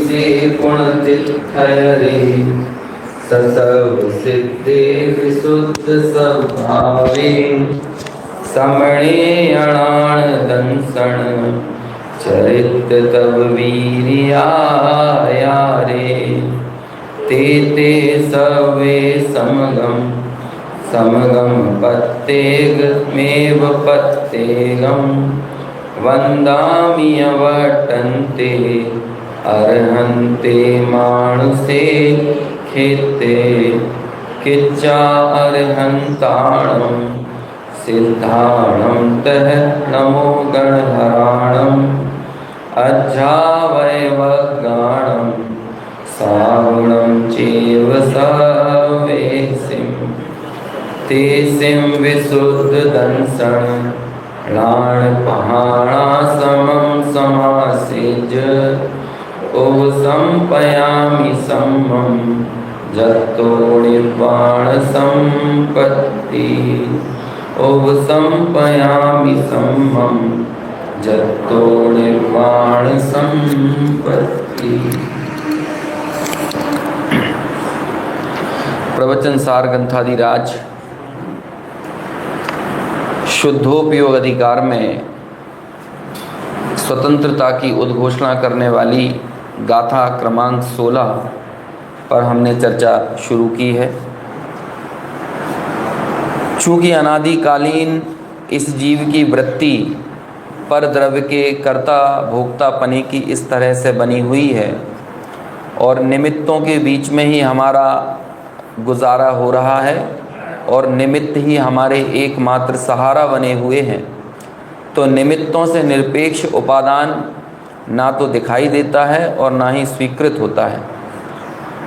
से पुण्यतिथयरे ससव सिद्धे विशुद्ध स्वभावे समणे अणाण दंसण चरित तब वीरिया रे ते ते सवे समगम पत्तेगमेव पत्तेगम वंदामि अवटन्ते अर्हन्ते मानुषे खेते किच्चा अर्हन्ताणं सिद्धाणं तः नमो गणहराणं अज्झावैवगाणं सावुणं चैव सवेसिं ते सिं विशुद्धदंसण लाण पहाणा समं समासेज ओ संपयामि सम्मं जत्तो निर्वाण संपत्ति ओ संपयामि सम्मं जत्तो निर्वाण संपत्ति। प्रवचन सार ग्रंथाधिराज शुद्धोपयोग अधिकार में स्वतंत्रता की उद्घोषणा करने वाली गाथा क्रमांक 16 पर हमने चर्चा शुरू की है। चूँकि अनादिकालीन इस जीव की वृत्ति पर द्रव्य के कर्ता भोक्तापने की इस तरह से बनी हुई है और निमित्तों के बीच में ही हमारा गुजारा हो रहा है और निमित्त ही हमारे एकमात्र सहारा बने हुए हैं, तो निमित्तों से निरपेक्ष उपादान ना तो दिखाई देता है और ना ही स्वीकृत होता है।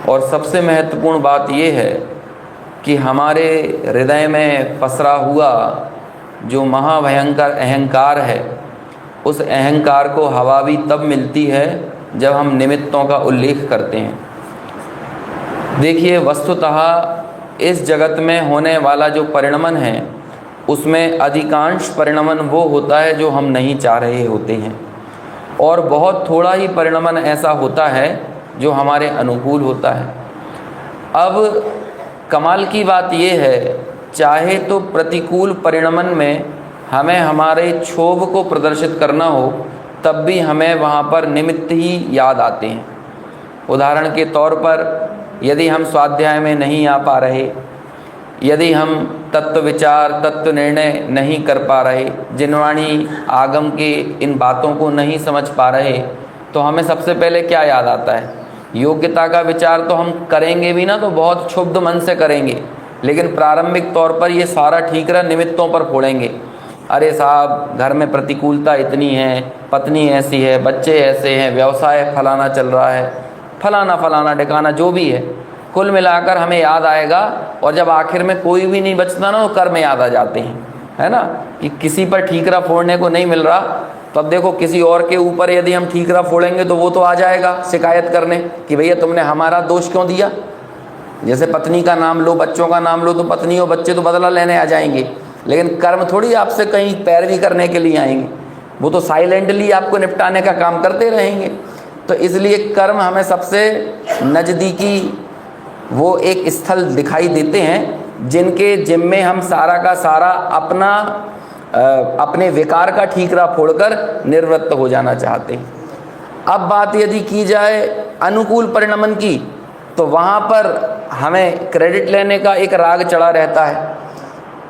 और सबसे महत्वपूर्ण बात यह है कि हमारे हृदय में पसरा हुआ जो महाभयंकर अहंकार है, उस अहंकार को हवा भी तब मिलती है जब हम निमित्तों का उल्लेख करते हैं। देखिए, वस्तुतः इस जगत में होने वाला जो परिणमन है उसमें अधिकांश परिणमन वो होता है जो हम नहीं चाह रहे होते हैं और बहुत थोड़ा ही परिणमन ऐसा होता है जो हमारे अनुकूल होता है। अब कमाल की बात ये है, चाहे तो प्रतिकूल परिणमन में हमें हमारे क्षोभ को प्रदर्शित करना हो तब भी हमें वहाँ पर निमित्त ही याद आते हैं। उदाहरण के तौर पर यदि हम स्वाध्याय में नहीं आ पा रहे, यदि हम तत्व विचार तत्व निर्णय नहीं कर पा रहे, जिनवाणी आगम के इन बातों को नहीं समझ पा रहे, तो हमें सबसे पहले क्या याद आता है? योग्यता का विचार तो हम करेंगे भी ना तो बहुत क्षुब्ध मन से करेंगे, लेकिन प्रारंभिक तौर पर ये सारा ठीक रहा निमित्तों पर फोड़ेंगे। अरे साहब, घर में प्रतिकूलता इतनी है, पत्नी ऐसी है, बच्चे ऐसे हैं, व्यवसाय फलाना चल रहा है, फलाना फलाना ठिकाना जो भी है, कुल मिलाकर हमें याद आएगा। और जब आखिर में कोई भी नहीं बचता ना, तो कर्म याद आ जाते हैं, है ना, कि किसी पर ठीकरा फोड़ने को नहीं मिल रहा, तो अब देखो किसी और के ऊपर यदि हम ठीकरा फोड़ेंगे तो वो तो आ जाएगा शिकायत करने कि भैया तुमने हमारा दोष क्यों दिया। जैसे पत्नी का नाम लो, बच्चों का नाम लो, तो पत्नी और बच्चे तो बदला लेने आ जाएंगे, लेकिन कर्म थोड़ी आपसे कहीं पैरवी करने के लिए आएंगे, वो तो साइलेंटली आपको निपटाने का काम करते रहेंगे। तो इसलिए कर्म हमें सबसे नज़दीकी वो एक स्थल दिखाई देते हैं जिनके जिम्मे हम सारा का सारा अपने विकार का ठीकरा फोड़कर निवृत्त हो जाना चाहते हैं। अब बात यदि की जाए अनुकूल परिणमन की, तो वहाँ पर हमें क्रेडिट लेने का एक राग चढ़ा रहता है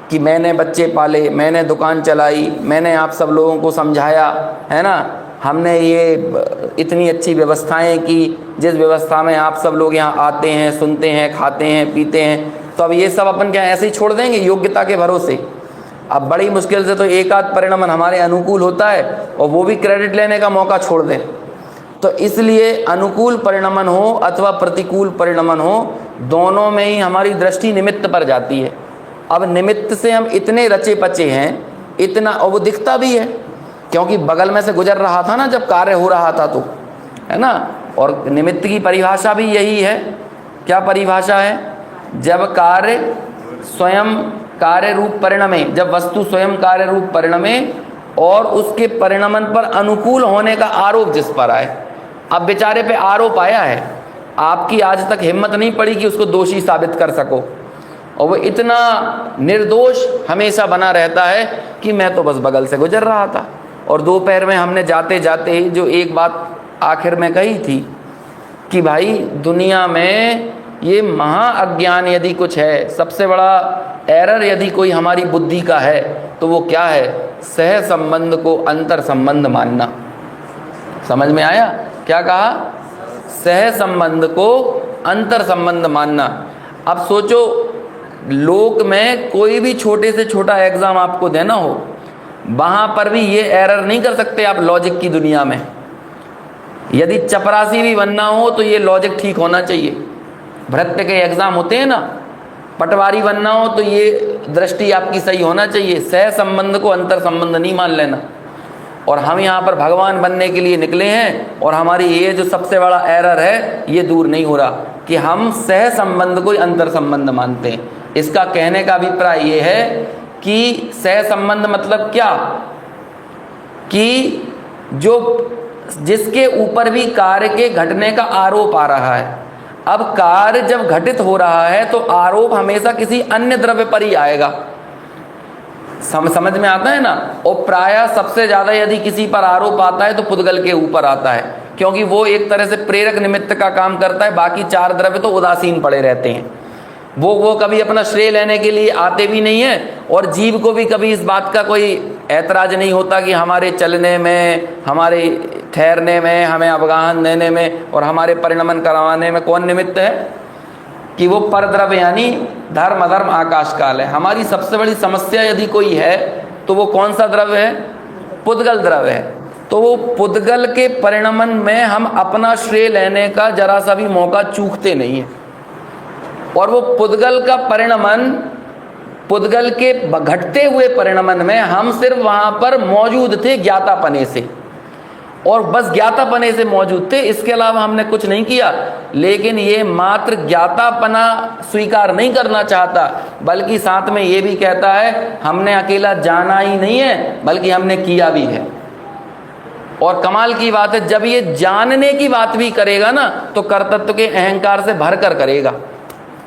कि मैंने बच्चे पाले, मैंने दुकान चलाई, मैंने आप सब लोगों को समझाया, है ना, हमने ये इतनी अच्छी व्यवस्थाएं की जिस व्यवस्था में आप सब लोग यहाँ आते हैं, सुनते हैं, खाते हैं, पीते हैं। तो अब ये सब अपन क्या ऐसे ही छोड़ देंगे योग्यता के भरोसे? अब बड़ी मुश्किल से तो एक आध परिणमन हमारे अनुकूल होता है और वो भी क्रेडिट लेने का मौका छोड़ दें। तो इसलिए अनुकूल परिणमन हो अथवा प्रतिकूल परिणमन हो, दोनों में ही हमारी दृष्टि निमित्त पर जाती है। अब निमित्त से हम इतने रचे पचे हैं, इतना, और वो दिखता भी है क्योंकि बगल में से गुजर रहा था ना जब कार्य हो रहा था, तो है ना। और निमित्त की परिभाषा भी यही है। क्या परिभाषा है? जब कार्य स्वयं कार्य रूप परिणमे, जब वस्तु स्वयं कार्य रूप परिणमे और उसके परिणमन पर अनुकूल होने का आरोप जिस पर आए। अब बेचारे पे आरोप आया है, आपकी आज तक हिम्मत नहीं पड़ी कि उसको दोषी साबित कर सको, और वो इतना निर्दोष हमेशा बना रहता है कि मैं तो बस बगल से गुजर रहा था। और दोपहर में हमने जाते जाते जो एक बात आखिर में कही थी कि भाई दुनिया में ये महा अज्ञान यदि कुछ है, सबसे बड़ा एरर यदि कोई हमारी बुद्धि का है तो वो क्या है? सह संबंध को अंतर संबंध मानना। समझ में आया क्या कहा? सह संबंध को अंतर संबंध मानना। अब सोचो, लोक में कोई भी छोटे से छोटा एग्जाम आपको देना हो, वहां पर भी ये एरर नहीं कर सकते आप लॉजिक की दुनिया में। यदि चपरासी भी बनना हो तो ये लॉजिक ठीक होना चाहिए। भृत्य के एग्जाम होते हैं ना, पटवारी बनना हो तो ये दृष्टि आपकी सही होना चाहिए। सह संबंध को अंतर संबंध नहीं मान लेना। और हम यहाँ पर भगवान बनने के लिए निकले हैं, और हमारी ये जो सबसे बड़ा एरर है ये दूर नहीं हो रहा कि हम सह संबंध को अंतर संबंध मानते हैं। इसका कहने का अभिप्राय ये है कि सह संबंध मतलब क्या? कि जो जिसके ऊपर भी कार्य के घटने का आरोप आ रहा है। अब कार्य जब घटित हो रहा है तो आरोप हमेशा किसी अन्य द्रव्य पर ही आएगा। समझ में आता है ना? और प्रायः सबसे ज्यादा यदि किसी पर आरोप आता है तो पुद्गल के ऊपर आता है, क्योंकि वो एक तरह से प्रेरक निमित्त का काम करता है। बाकी चार द्रव्य तो उदासीन पड़े रहते हैं। वो कभी अपना श्रेय लेने के लिए आते भी नहीं है, और जीव को भी कभी इस बात का कोई ऐतराज नहीं होता कि हमारे चलने में, हमारे ठहरने में, हमें अवगाहन देने में और हमारे परिणमन करवाने में कौन निमित्त है? कि वो परद्रव्य यानी धर्म अधर्म आकाश काल है। हमारी सबसे बड़ी समस्या यदि कोई है तो वो कौन सा द्रव्य है? पुद्गल द्रव्य है। तो वो पुद्गल के परिणमन में हम अपना श्रेय लेने का जरा सा भी मौका चूकते नहीं है। और वो पुद्गल का परिणमन, पुद्गल के घटते हुए परिणमन में हम सिर्फ वहां पर मौजूद थे ज्ञातापने से, और बस ज्ञातापने से मौजूद थे, इसके अलावा हमने कुछ नहीं किया। लेकिन ये मात्र ज्ञातापना स्वीकार नहीं करना चाहता, बल्कि साथ में ये भी कहता है हमने अकेला जाना ही नहीं है बल्कि हमने किया भी है। और कमाल की बात है, जब ये जानने की बात भी करेगा ना तो कर्तृत्व के अहंकार से भरकर करेगा।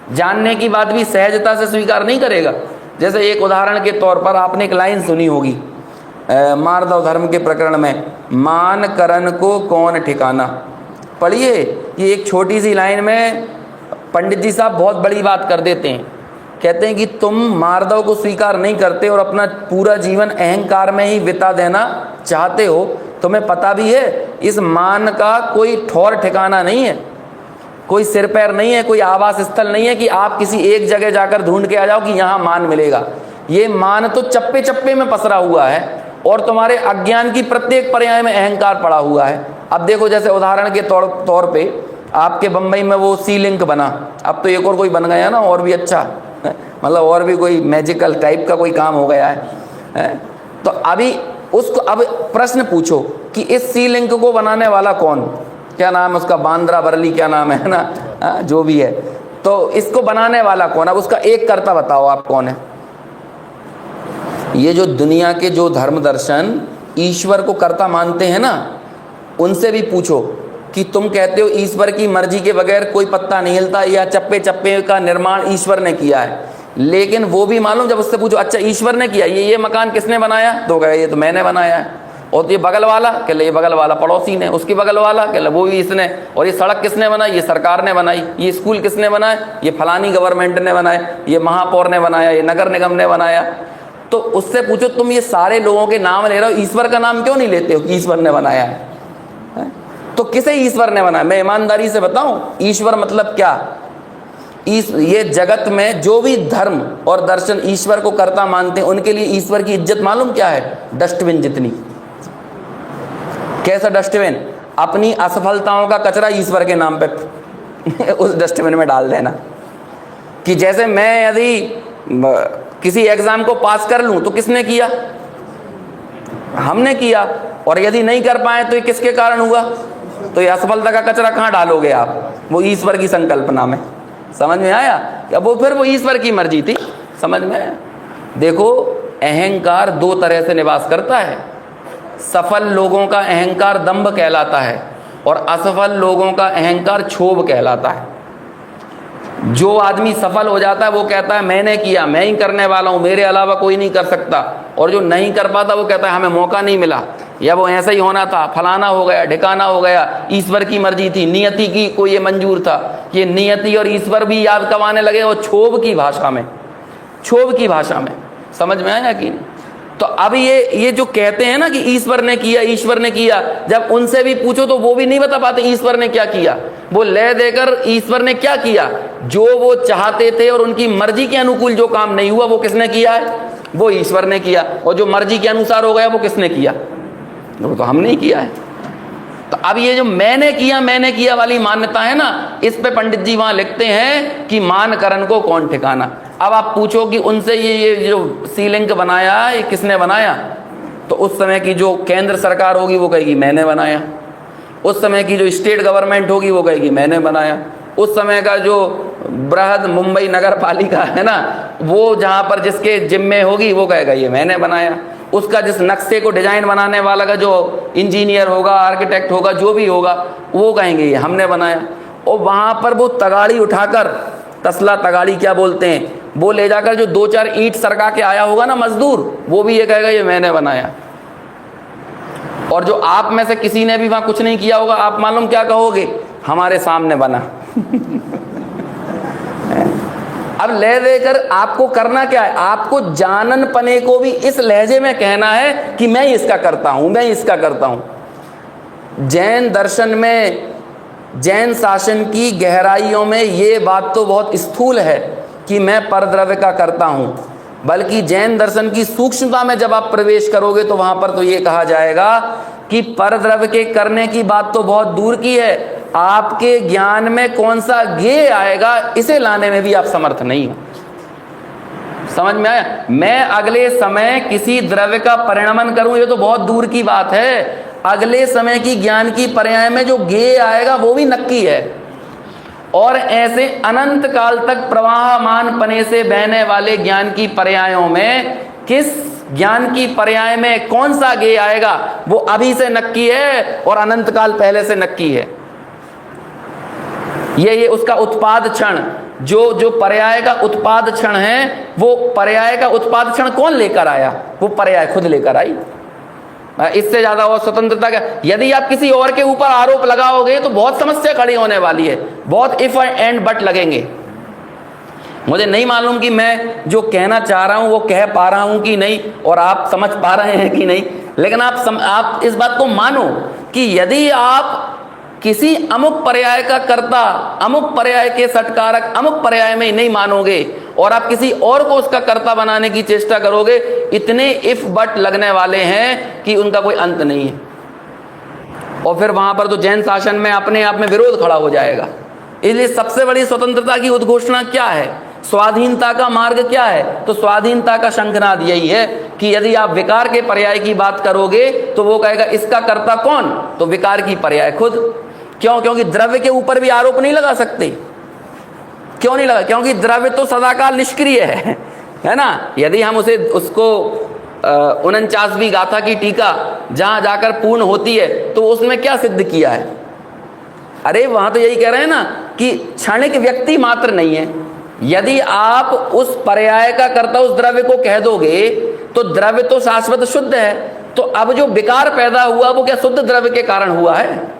जानने की बात भी सहजता से स्वीकार नहीं करेगा। जैसे एक उदाहरण के तौर पर आपने एक लाइन सुनी होगी मार्दव धर्म के प्रकरण में, मान करण को कौन ठिकाना। पढ़िए, ये एक छोटी सी लाइन में पंडित जी साहब बहुत बड़ी बात कर देते हैं। कहते हैं कि तुम मार्दव को स्वीकार नहीं करते और अपना पूरा जीवन अहंकार में ही बिता देना चाहते हो। तुम्हें पता भी है इस मान का कोई ठौर ठिकाना नहीं है, कोई सिर पैर नहीं है, कोई आवास स्थल नहीं है कि आप किसी एक जगह जाकर ढूंढ के आ जाओ कि यहाँ मान मिलेगा। ये मान तो चप्पे चप्पे में पसरा हुआ है, और तुम्हारे अज्ञान की प्रत्येक पर्याय में अहंकार पड़ा हुआ है। अब देखो, जैसे उदाहरण के तौर पे आपके बम्बई में वो सी लिंक बना, अब तो एक और कोई बन गया ना, और भी अच्छा, मतलब और भी कोई मैजिकल टाइप का कोई काम हो गया है। तो अभी उसको, अब प्रश्न पूछो कि इस सी लिंक को बनाने वाला कौन, क्या नाम है उसका, बांद्रा बरली क्या नाम है ना, जो भी है, तो इसको बनाने वाला कौन? अब उसका एक कर्ता बताओ आप कौन है? ये जो दुनिया के जो धर्म दर्शन ईश्वर को कर्ता मानते हैं ना, उनसे भी पूछो कि तुम कहते हो ईश्वर की मर्जी के बगैर कोई पत्ता नहीं हिलता, या चप्पे चप्पे का निर्माण ईश्वर ने किया है। लेकिन वो भी मालूम, जब उससे पूछो अच्छा ईश्वर ने किया, ये मकान किसने बनाया, तो कहे ये तो मैंने बनाया है। और तो ये बगल वाला, कह ले ये बगल वाला पड़ोसी ने, उसके बगल वाला कह ले वो भी इसने, और ये सड़क किसने बनाई, ये सरकार ने बनाई, ये स्कूल किसने बनाए, ये फलानी गवर्नमेंट ने बनाए, ये महापौर ने बनाया, ये नगर निगम ने बनाया। तो उससे पूछो तुम ये सारे लोगों के नाम ले रहे हो, ईश्वर का नाम क्यों नहीं लेते हो कि ईश्वर ने बनाया है? तो किसे ईश्वर ने बनाया? मैं ईमानदारी से बताऊं, ईश्वर मतलब क्या? ये जगत में जो भी धर्म और दर्शन ईश्वर को कर्ता मानते हैं, उनके लिए ईश्वर की इज्जत मालूम क्या है? डस्टबिन जितनी। कैसा डस्टबिन? अपनी असफलताओं का कचरा ईश्वर के नाम पे उस डस्टबिन में डाल देना। कि जैसे मैं यदि किसी एग्जाम को पास कर लूं तो किसने किया? हमने किया। और यदि नहीं कर पाए तो ये किसके कारण हुआ? तो ये असफलता का कचरा कहाँ डालोगे आप? वो ईश्वर की संकल्पना में। समझ में आया? अब वो फिर वो ईश्वर की मर्जी थी। समझ में आया? देखो, अहंकार दो तरह से निवास करता है। सफल लोगों का अहंकार दंभ कहलाता है और असफल लोगों का अहंकार क्षोभ कहलाता है। जो आदमी सफल हो जाता है वो कहता है मैंने किया, मैं ही करने वाला हूँ, मेरे अलावा कोई नहीं कर सकता। और जो नहीं कर पाता वो कहता है हमें मौका नहीं मिला, या वो ऐसा ही होना था, फलाना हो गया, ढिकाना हो गया, ईश्वर की मर्जी थी, नियति की को ये मंजूर था। ये नियति और ईश्वर भी याद कमाने लगे और क्षोभ की भाषा में, क्षोभ की भाषा में। समझ में आया कि नहीं? तो अब ये जो कहते हैं ना कि ईश्वर ने किया, ईश्वर ने किया, जब उनसे भी पूछो तो वो भी नहीं बता पाते ईश्वर ने क्या किया। वो ले देकर ईश्वर ने क्या किया, जो वो चाहते थे और उनकी मर्जी के अनुकूल जो काम नहीं हुआ वो किसने किया है, वो ईश्वर ने किया। और जो मर्जी के अनुसार हो गया वो किसने किया, वो तो हमने ही किया है। तो अब ये जो मैंने किया वाली मान्यता है ना, इस पे पंडित जी वहां लिखते हैं कि मान करण को कौन ठिकाना। अब आप पूछो कि उनसे ये जो सीलिंग बनाया ये किसने बनाया, तो उस समय की जो केंद्र सरकार होगी वो कहेगी मैंने बनाया, उस समय की जो स्टेट गवर्नमेंट होगी वो कहेगी मैंने बनाया, उस समय का जो बृहद मुंबई नगर पालिका है ना, वो जहाँ पर जिसके जिम्मे होगी वो कहेगा ये मैंने बनाया। उसका जिस नक्शे को डिजाइन बनाने वाला का जो इंजीनियर होगा, आर्किटेक्ट होगा, जो भी होगा, वो कहेंगे ये हमने बनाया। और वहाँ पर वो तगाड़ी उठाकर, तसला तगाड़ी क्या बोलते हैं, वो ले जाकर जो 2-4 ईंट सरका के आया होगा ना मजदूर, वो भी ये कहेगा ये मैंने बनाया। और जो आप में से किसी ने भी वहाँ कुछ नहीं किया होगा, आप मालूम क्या कहोगे, हमारे सामने बना। अब ले देकर आपको करना क्या है, आपको जानन पने को भी इस लहजे में कहना है कि मैं इसका करता हूं, मैं इसका करता हूं। जैन दर्शन में, जैन शासन की गहराइयों में ये बात तो बहुत स्थूल है कि मैं परद्रव्य का करता हूं, बल्कि जैन दर्शन की सूक्ष्मता में जब आप प्रवेश करोगे तो वहां पर तो ये कहा जाएगा कि परद्रव्य के करने की बात तो बहुत दूर की है, आपके ज्ञान में कौन सा ज्ञेय आएगा इसे लाने में भी आप समर्थ नहीं हो। समझ में आया? मैं अगले समय किसी द्रव्य का परिणमन करूं ये तो बहुत दूर की बात है, अगले समय की ज्ञान की पर्याय में जो ज्ञेय आएगा वो भी नक्की है। और ऐसे अनंत काल तक प्रवाहमान पने से बहने वाले ज्ञान की पर्यायों में किस ज्ञान की पर्याय में कौन सा ज्ञेय आएगा वो अभी से नक्की है और अनंत काल पहले से नक्की है। ये उसका उत्पाद क्षण, जो पर्याय का उत्पाद क्षण है, वो पर्याय का उत्पाद क्षण कौन लेकर आया, वो पर्याय खुद लेकर आई। इससे ज्यादा और स्वतंत्रता क्या। यदि आप किसी और के ऊपर आरोप लगाओगे तो बहुत समस्या खड़ी होने वाली है, बहुत इफ एंड बट लगेंगे। मुझे नहीं मालूम कि मैं जो कहना चाह रहा हूं वो कह पा रहा हूं कि नहीं, और आप समझ पा रहे हैं कि नहीं, लेकिन आप इस बात को मानो कि यदि आप किसी अमुक पर्याय का कर्ता, अमुक पर्याय के सटकारक, अमुक पर्याय में नहीं मानोगे और आप किसी और को उसका कर्ता बनाने की चेष्टा करोगे, इतने इफ बट लगने वाले हैं कि उनका कोई अंत नहीं है। और फिर वहां पर तो जैन शासन में अपने आप में विरोध खड़ा हो जाएगा। इसलिए सबसे बड़ी स्वतंत्रता की उद्घोषणा क्या है, स्वाधीनता का मार्ग क्या है, तो स्वाधीनता का शंखनाद यही है कि यदि आप विकार के पर्याय की बात करोगे तो वो कहेगा इसका कर्ता कौन, तो विकार की पर्याय खुद। क्यों? क्योंकि द्रव्य के ऊपर भी आरोप नहीं लगा सकते। क्यों नहीं लगा? क्योंकि द्रव्य तो सदाकाल निष्क्रिय है ना। यदि हम उसको 49वीं गाथा की टीका जहां जाकर पूर्ण होती है तो उसमें क्या सिद्ध किया है, अरे वहां तो यही कह रहे हैं ना कि क्षणिक व्यक्ति मात्र नहीं है। यदि आप उस पर्याय का कर्ता उस द्रव्य को कह दोगे तो द्रव्य तो शाश्वत शुद्ध है, तो अब जो विकार पैदा हुआ वो क्या शुद्ध द्रव्य के कारण हुआ है?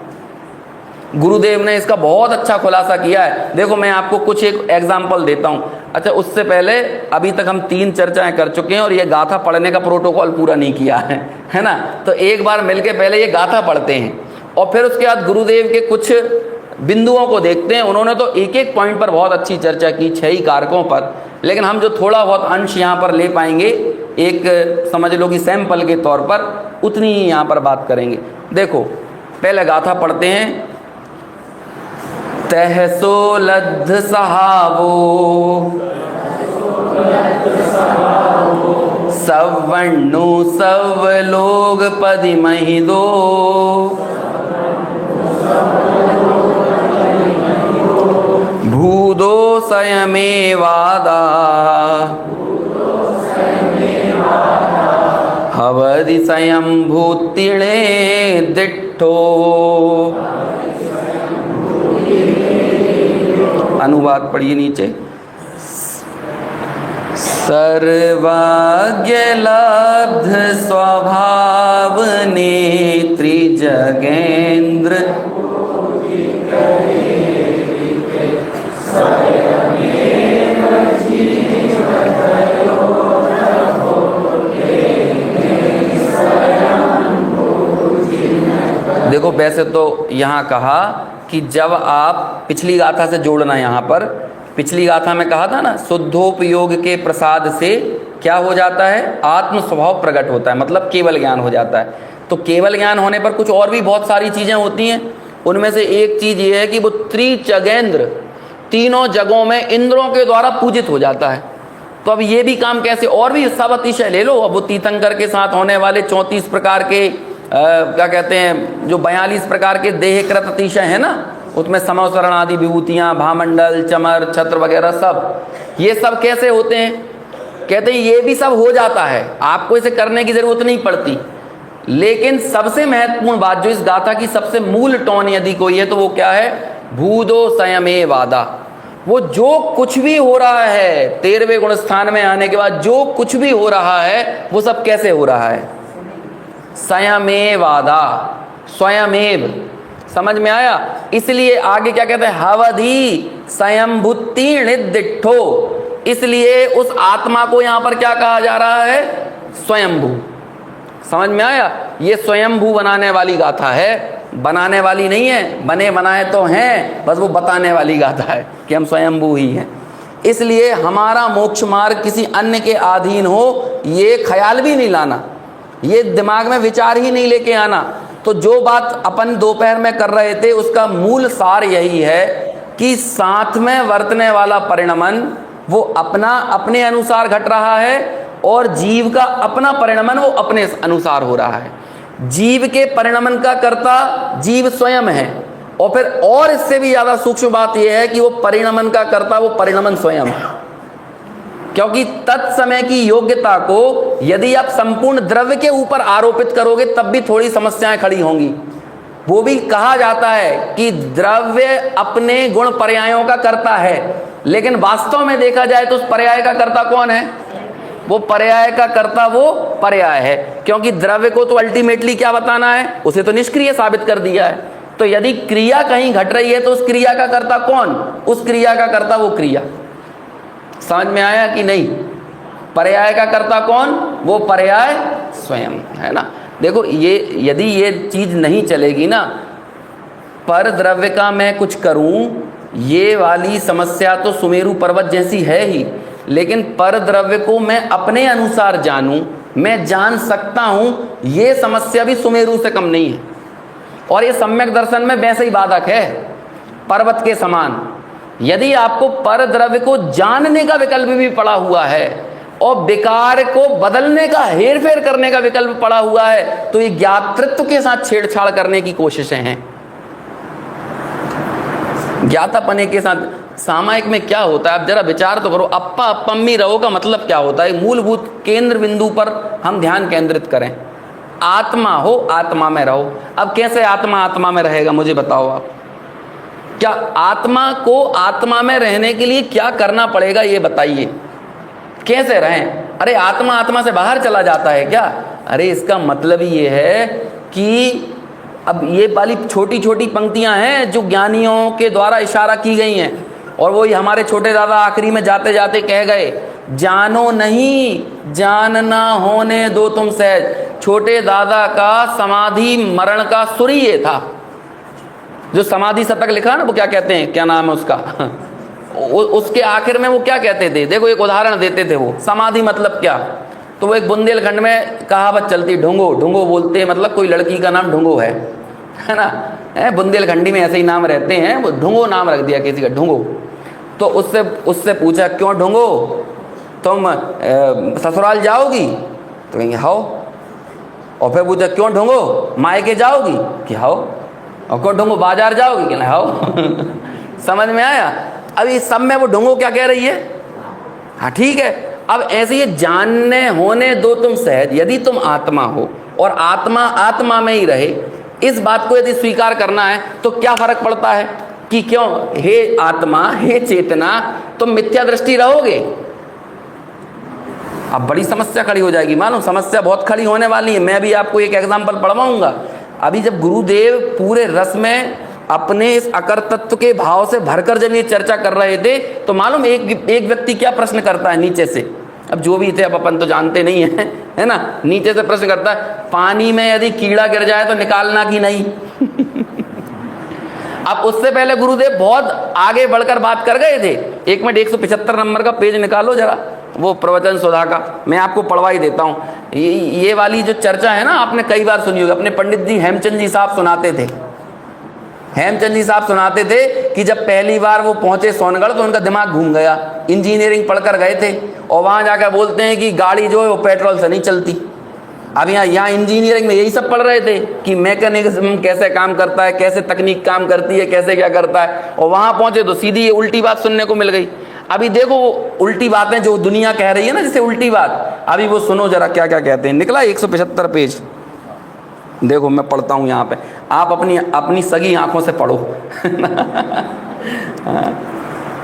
गुरुदेव ने इसका बहुत अच्छा खुलासा किया है। देखो मैं आपको कुछ एक एग्जाम्पल देता हूं। अच्छा, उससे पहले अभी तक हम 3 चर्चाएं कर चुके हैं और ये गाथा पढ़ने का प्रोटोकॉल पूरा नहीं किया है ना। तो एक बार मिलके पहले ये गाथा पढ़ते हैं और फिर उसके बाद गुरुदेव के कुछ बिंदुओं को देखते हैं। उन्होंने तो एक एक पॉइंट पर बहुत अच्छी चर्चा की, 6 ही कारकों पर, लेकिन हम जो थोड़ा बहुत अंश यहाँ पर ले पाएंगे, एक समझ लो कि सैंपल के तौर पर, उतनी ही यहाँ पर बात करेंगे। देखो पहले गाथा पढ़ते हैं। तहसो लद्ध सहावो सब वर्णु सब लोग पदि महि दो, भूदो स्वयमेवादा हवदि स्वयंभूतिणे दिट्ठो। अनुवाद पढ़िए नीचे। सर्वज्ञ लब्ध स्वभाव नेत्री जगेंद्र। देखो वैसे तो यहाँ कहा कि जब आप पिछली गाथा से जोड़ना, यहाँ पर पिछली गाथा में कहा था ना, शुद्धोपयोग के प्रसाद से क्या हो जाता है, आत्म स्वभाव प्रकट होता है, मतलब केवल ज्ञान हो जाता है। तो केवल ज्ञान होने पर कुछ और भी बहुत सारी चीज़ें होती हैं। उनमें से एक चीज़ ये है कि वो त्रिजगेंद्र, तीनों जगहों में इंद्रों के द्वारा पूजित हो जाता है। तो अब ये भी काम कैसे, और भी सब अतिशय ले लो। अब वो तीर्थंकर के साथ होने वाले 34 प्रकार के क्या कहते हैं, जो 42 प्रकार के देहकृत अतिशय है ना, उसमें समवसरण आदि विभूतियाँ, भामंडल, चमर, छत्र वगैरह सब, ये सब कैसे होते हैं, कहते हैं ये भी सब हो जाता है, आपको इसे करने की जरूरत नहीं पड़ती। लेकिन सबसे महत्वपूर्ण बात जो इस गाथा की सबसे मूल टोन यदि कोई है तो वो क्या है, भूदो संयमेवादा। वो जो कुछ भी हो रहा है 13वें गुण स्थान में आने के बाद, जो कुछ भी हो रहा है वो सब कैसे हो रहा है, संयमेवादा, स्वयमेव। समझ में आया। इसलिए आगे क्या कहते हैं, हवधि स्वयंभूतिणे दिट्ठो। इसलिए उस आत्मा को यहां पर क्या कहा जा रहा है, स्वयंभू। समझ में आया। ये स्वयंभू बनाने वाली गाथा है, बनाने वाली नहीं है, बने बनाए तो हैं, बस वो बताने वाली गाथा है कि हम स्वयंभू ही हैं। इसलिए हमारा मोक्ष मार्ग किसी अन्य के अधीन हो, ये ख्याल भी नहीं लाना, ये दिमाग में विचार ही नहीं लेके आना। तो जो बात अपन दोपहर में कर रहे थे उसका मूल सार यही है कि साथ में वर्तने वाला परिणमन वो अपने अनुसार घट रहा है और जीव का अपना परिणमन वो अपने अनुसार हो रहा है। जीव के परिणमन का कर्ता जीव स्वयं है, और फिर और इससे भी ज्यादा सूक्ष्म बात यह है कि वो परिणमन का कर्ता वो परिणमन स्वयं है। क्योंकि तत्समय की योग्यता को यदि आप संपूर्ण द्रव्य के ऊपर आरोपित करोगे तब भी थोड़ी समस्याएं खड़ी होंगी। वो भी कहा जाता है कि द्रव्य अपने गुण पर्यायों का कर्ता है, लेकिन वास्तव में देखा जाए तो उस पर्याय का कर्ता कौन है, वो पर्याय का कर्ता वो पर्याय है। क्योंकि द्रव्य को तो अल्टीमेटली क्या बताना है, उसे तो निष्क्रिय साबित कर दिया है। तो यदि क्रिया कहीं घट रही है तो उस क्रिया का कर्ता कौन, उस क्रिया का कर्ता वो क्रिया। समझ में आया कि नहीं। पर्याय का कर्ता कौन, वो पर्याय स्वयं है ना। देखो ये यदि ये चीज नहीं चलेगी ना, पर द्रव्य का मैं कुछ करूं, ये वाली समस्या तो सुमेरु पर्वत जैसी है ही, लेकिन पर द्रव्य को मैं अपने अनुसार जानूं, मैं जान सकता हूं, ये समस्या भी सुमेरु से कम नहीं है। और ये सम्यक दर्शन में वैसे ही बाधक है, पर्वत के समान। यदि आपको पर द्रव्य को जानने का विकल्प भी पड़ा हुआ है और विकार को बदलने का, हेर फेर करने का विकल्प पड़ा हुआ है, तो ये ज्ञातृत्व के साथ छेड़छाड़ करने की कोशिशें हैं। ज्ञातापने के साथ सामायिक में क्या होता है, आप जरा विचार तो करो। अप्पा अप्पम्मी रहो का मतलब क्या होता है, मूलभूत केंद्र बिंदु पर हम ध्यान केंद्रित करें। आत्मा हो, आत्मा में रहो। अब कैसे आत्मा आत्मा में रहेगा, मुझे बताओ आप। क्या आत्मा को आत्मा में रहने के लिए क्या करना पड़ेगा, ये बताइए, कैसे रहें। अरे आत्मा आत्मा से बाहर चला जाता है क्या। अरे इसका मतलब ये है कि अब ये वाली छोटी छोटी पंक्तियां हैं जो ज्ञानियों के द्वारा इशारा की गई हैं, और वही हमारे छोटे दादा आखिरी में जाते जाते कह गए, जानो नहीं जानना होने दो तुम सहज। छोटे दादा का समाधि मरण का सुर ये था। जो समाधि शतक लिखा ना, वो क्या कहते हैं, क्या नाम है उसका उसके आखिर में वो क्या कहते थे, देखो एक उदाहरण देते थे वो, समाधि मतलब क्या। तो वो एक बुंदेलखंड में कहावत चलती, ढूंगो ढूंगो बोलते हैं, मतलब कोई लड़की का नाम ढूंगो है ना। बुंदेलखंडी में ऐसे ही नाम रहते हैं, वो ढूंगो नाम रख दिया किसी का, ढूंगो। तो उससे पूछा, क्यों ढूंगो, तुम ससुराल जाओगी, तो कहेंगे हाओ। और फिर पूछा, क्यों ढूंगो, मायके जाओगी, कि हाओ। और क्यों ढूंगो, बाजार जाओगी, कि हाओ। समझ में आया। अब इस सब में वो ढूंगो क्या कह रही है, हाँ ठीक है। अब ऐसे ये जानने होने दो तुम सहज, यदि तुम आत्मा हो और आत्मा आत्मा में ही रहे, इस बात को यदि स्वीकार करना है तो क्या फर्क पड़ता है कि क्यों हे आत्मा, हे चेतना, तुम मिथ्या दृष्टि रहोगे। अब बड़ी समस्या खड़ी हो जाएगी, मालूम, समस्या बहुत खड़ी होने वाली है। मैं भी आपको एक एग्जाम्पल पढ़वाऊंगा। अभी जब गुरुदेव पूरे रस में अपने इस अकर तत्व के भाव से भरकर जब ये चर्चा कर रहे थे, तो मालूम एक व्यक्ति क्या प्रश्न करता है नीचे से, अब जो भी थे, अब अपन तो जानते नहीं है, है ना, नीचे से प्रश्न करता है, पानी में यदि कीड़ा गिर जाए तो निकालना कि नहीं। अब उससे पहले गुरुदेव बहुत आगे बढ़कर बात कर गए थे। 1 मिनट 175 नंबर का पेज निकालो जरा, वो प्रवचन सुधा का, मैं आपको पढ़वा ही देता हूँ। ये वाली जो चर्चा है ना, आपने कई बार सुनी होगी। अपने पंडित जी हेमचंद जी साहब सुनाते थे। हेमचंद जी साहब सुनाते थे कि जब पहली बार वो पहुंचे सोनगढ़ तो उनका दिमाग घूम गया। इंजीनियरिंग पढ़कर गए थे और वहां जाकर बोलते हैं कि गाड़ी जो है वो पेट्रोल से नहीं चलती। अब यहाँ इंजीनियरिंग में यही सब पढ़ रहे थे कि मैकेनिज्म कैसे काम करता है, कैसे तकनीक काम करती है, कैसे क्या करता है, और वहां पहुंचे तो सीधी ये उल्टी बात सुनने को मिल गई। अभी देखो उल्टी बातें जो दुनिया कह रही है ना, जैसे उल्टी बात, अभी वो सुनो जरा क्या क्या कहते हैं। निकला 175 पेज, देखो मैं पढ़ता हूँ यहाँ पे, आप अपनी सगी आंखों से पढ़ो।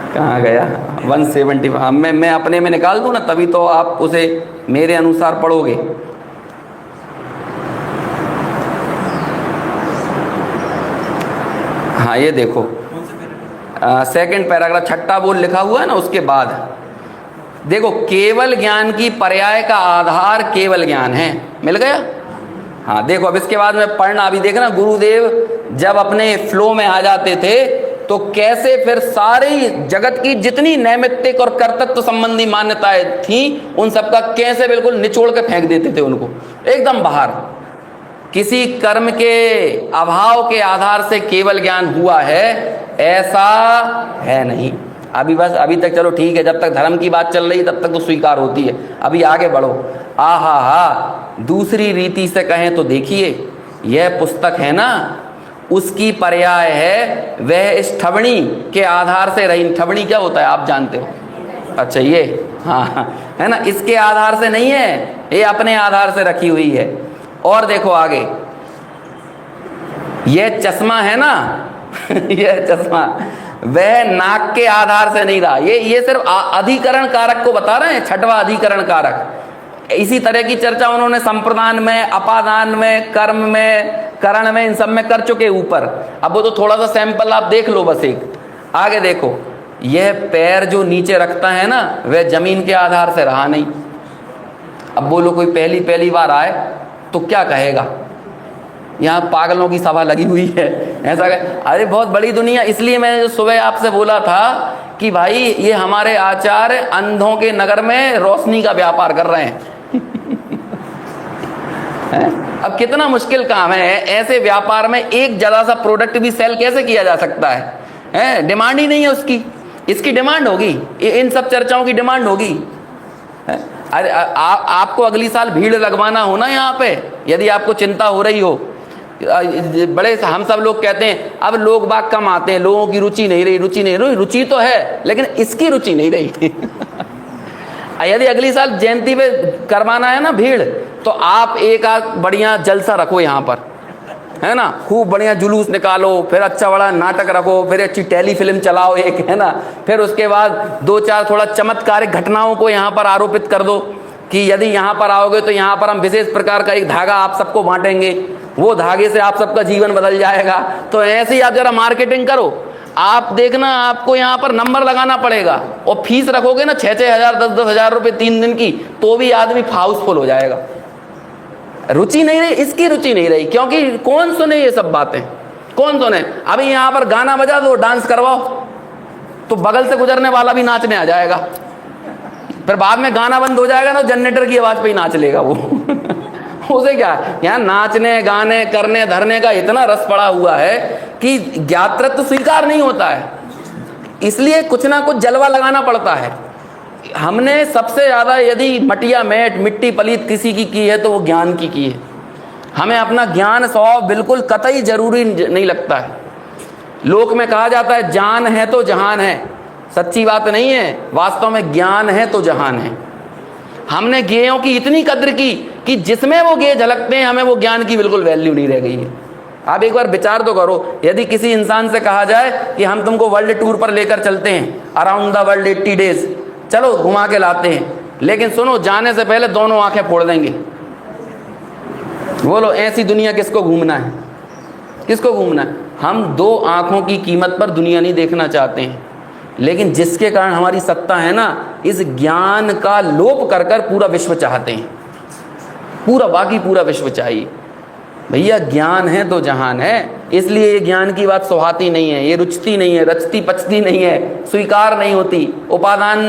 कहाँ गया 170, मैं अपने में निकाल दूँ ना, तभी तो आप उसे मेरे अनुसार पढ़ोगे। हाँ ये देखो, सेकंड पैराग्राफ, छठा बोल लिखा हुआ है ना, उसके बाद देखो, केवल ज्ञान की पर्याय का आधार केवल ज्ञान है। मिल गया? हाँ देखो, अब इसके बाद में पढ़ना, अभी देखना गुरुदेव जब अपने फ्लो में आ जाते थे तो कैसे फिर सारी जगत की जितनी नैमित्तिक और कर्तृत्व संबंधी मान्यताएं थी उन सबका कैसे बिल्कुल निचोड़ के फेंक देते थे उनको एकदम बाहर। किसी कर्म के अभाव के आधार से केवल ज्ञान हुआ है, ऐसा है नहीं। अभी तक चलो ठीक है, जब तक धर्म की बात चल रही है तब तक तो स्वीकार होती है। अभी आगे बढ़ो। आहा हा, दूसरी रीति से कहें तो देखिए, यह पुस्तक है ना, उसकी पर्याय है वह इस ठवणी के आधार से रही। ठवणी क्या होता है आप जानते हो? अच्छा ये, हाँ है ना, इसके आधार से नहीं है, ये अपने आधार से रखी हुई है। और देखो आगे, यह चश्मा है ना, यह चश्मा वह नाक के आधार से नहीं रहा। ये सिर्फ अधिकरण कारक को बता रहे हैं, छठवां अधिकरण कारक। इसी तरह की चर्चा उन्होंने संप्रदान में, अपादान में, कर्म में, करण में, इन सब में कर चुके ऊपर। अब वो तो थोड़ा सा सैंपल आप देख लो बस एक। आगे देखो, यह पैर जो नीचे रखता है ना, वह जमीन के आधार से रहा नहीं। अब बोलो कोई पहली बार आए तो क्या कहेगा? यहाँ पागलों की सभा लगी हुई है, ऐसा अरे बहुत बड़ी दुनिया। इसलिए मैंने सुबह आपसे बोला था कि भाई ये हमारे आचार्य अंधों के नगर में रोशनी का व्यापार कर रहे हैं। अब कितना मुश्किल काम है, ऐसे व्यापार में एक जरा सा प्रोडक्ट भी सेल कैसे किया जा सकता है? डिमांड ही नहीं है उसकी, इसकी डिमांड होगी, इन सब चर्चाओं की डिमांड होगी। अरे आपको अगली साल भीड़ लगवाना हो ना यहाँ पे, यदि आपको चिंता हो रही हो, बड़े हम सब लोग कहते हैं अब लोग बाग कम आते हैं, लोगों की रुचि नहीं रही, रुचि तो है लेकिन इसकी रुचि नहीं रही। यदि अगली साल जयंती पे करवाना है ना भीड़, तो आप एक बढ़िया जलसा रखो यहाँ पर, है ना, खूब बढ़िया जुलूस निकालो, फिर अच्छा बड़ा नाटक रखो, फिर अच्छी टेलीफिल्म चलाओ एक, है ना, फिर उसके बाद 2-4 थोड़ा चमत्कारिक घटनाओं को यहाँ पर आरोपित कर दो कि यदि यहाँ पर आओगे तो यहाँ पर हम विशेष प्रकार का एक धागा आप सबको बांटेंगे, वो धागे से आप सबका जीवन बदल जाएगा। तो ऐसे ही आप जरा मार्केटिंग करो, आप देखना आपको यहाँ पर नंबर लगाना पड़ेगा, और फीस रखोगे ना 6-6 हज़ार 10-10 हज़ार रुपये 3 दिन की, तो भी आदमी हाउसफुल हो जाएगा। रुचि नहीं रही, इसकी रुचि नहीं रही, क्योंकि कौन सुने ये सब बातें, कौन सुने? अभी यहाँ पर गाना बजा दो, डांस करवाओ, तो बगल से गुजरने वाला भी नाचने आ जाएगा। फिर बाद में गाना बंद हो जाएगा ना, जनरेटर की आवाज पे ही नाच लेगा वो। उसे क्या, यहाँ नाचने गाने करने धरने का इतना रस पड़ा हुआ है कि ज्ञातृत्व स्वीकार नहीं होता है, इसलिए कुछ ना कुछ जलवा लगाना पड़ता है। हमने सबसे ज्यादा यदि मटिया मैट मिट्टी पलीत किसी की है तो वो ज्ञान की है। हमें अपना ज्ञान 100 बिल्कुल कतई जरूरी नहीं लगता है। लोक में कहा जाता है जान है तो जहान है, सच्ची बात नहीं है, वास्तव में ज्ञान है तो जहान है। हमने ज्ञेयों की इतनी कद्र की, कि जिसमें वो गे झलकते हैं, हमें वो ज्ञान की बिल्कुल वैल्यू नहीं रह गई है। आप एक बार विचार तो करो, यदि किसी इंसान से कहा जाए कि हम तुमको वर्ल्ड टूर पर लेकर चलते हैं, अराउंड द वर्ल्ड 80 डेज, चलो घुमा के लाते हैं, लेकिन सुनो जाने से पहले दोनों आंखें फोड़ देंगे। बोलो ऐसी दुनिया किसको घूमना है? किसको घूमना है? हम दो आंखों की कीमत पर दुनिया नहीं देखना चाहते हैं, लेकिन जिसके कारण हमारी सत्ता है ना, इस ज्ञान का लोप कर कर पूरा विश्व चाहते हैं, पूरा बाकी पूरा विश्व चाहिए। भैया ज्ञान है तो जहान है, इसलिए ये ज्ञान की बात सुहाती नहीं है, ये रुचती नहीं है, रचती पचती नहीं है, स्वीकार नहीं होती, उपादान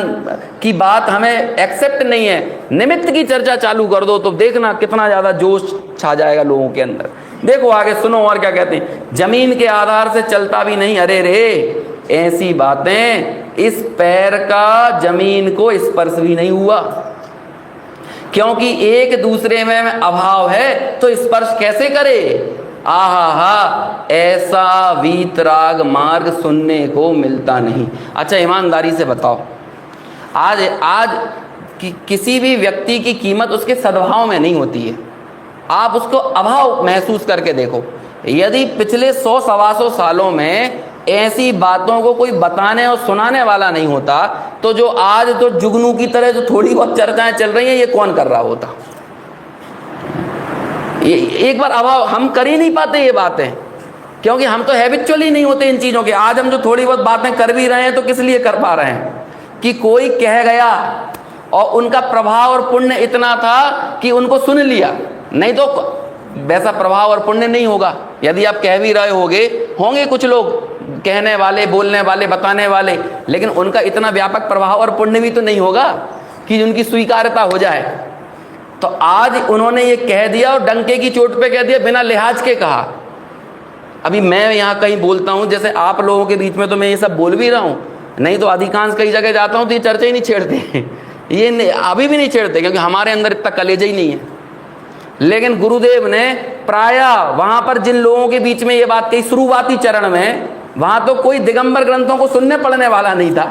की बात हमें एक्सेप्ट नहीं है। निमित्त की चर्चा चालू कर दो तो देखना कितना ज़्यादा जोश छा जाएगा लोगों के अंदर। देखो आगे सुनो और क्या कहते हैं, जमीन के आधार से चलता भी नहीं, अरे रे ऐसी बातें, इस पैर का जमीन को स्पर्श भी नहीं हुआ, क्योंकि एक दूसरे में अभाव है तो स्पर्श कैसे करे। आहा हा, ऐसा वीतराग मार्ग सुनने को मिलता नहीं। अच्छा ईमानदारी से बताओ, आज किसी भी व्यक्ति की कीमत उसके सद्भाव में नहीं होती है। आप उसको अभाव महसूस करके देखो। यदि पिछले 100-125 सालों में ऐसी बातों को कोई बताने और सुनाने वाला नहीं होता, तो जो आज तो जुगनू की तरह जो थोड़ी बहुत चर्चाएं चल रही हैं, ये कौन कर रहा होता? ये एक बार अभाव हम कर ही नहीं पाते ये बातें, क्योंकि हम तो हैबिचुअल ही नहीं होते इन चीज़ों के। आज हम जो थोड़ी बहुत बातें कर भी रहे हैं तो किस लिए कर पा रहे हैं कि कोई कह गया और उनका प्रभाव और पुण्य इतना था कि उनको सुन लिया, नहीं तो वैसा प्रभाव और पुण्य नहीं होगा। यदि आप कह भी रहे होंगे कुछ लोग कहने वाले, बोलने वाले, बताने वाले, लेकिन उनका इतना व्यापक प्रभाव और पुण्य भी तो नहीं होगा कि उनकी स्वीकार्यता हो जाए। तो आज उन्होंने ये कह दिया और डंके की चोट पे कह दिया, बिना लिहाज के कहा। अभी मैं यहाँ कहीं बोलता हूँ, जैसे आप लोगों के बीच में तो मैं ये सब बोल भी रहा हूँ, नहीं तो अधिकांश कई जगह जाता हूँ तो ये चर्चा ही नहीं छेड़ते ये अभी भी नहीं छेड़ते, क्योंकि हमारे अंदर इतना कलेजा ही नहीं है। लेकिन गुरुदेव ने प्रायः वहां पर जिन लोगों के बीच में ये बात कही शुरुआती चरण में, वहां तो कोई दिगंबर ग्रंथों को सुनने पढ़ने वाला नहीं था,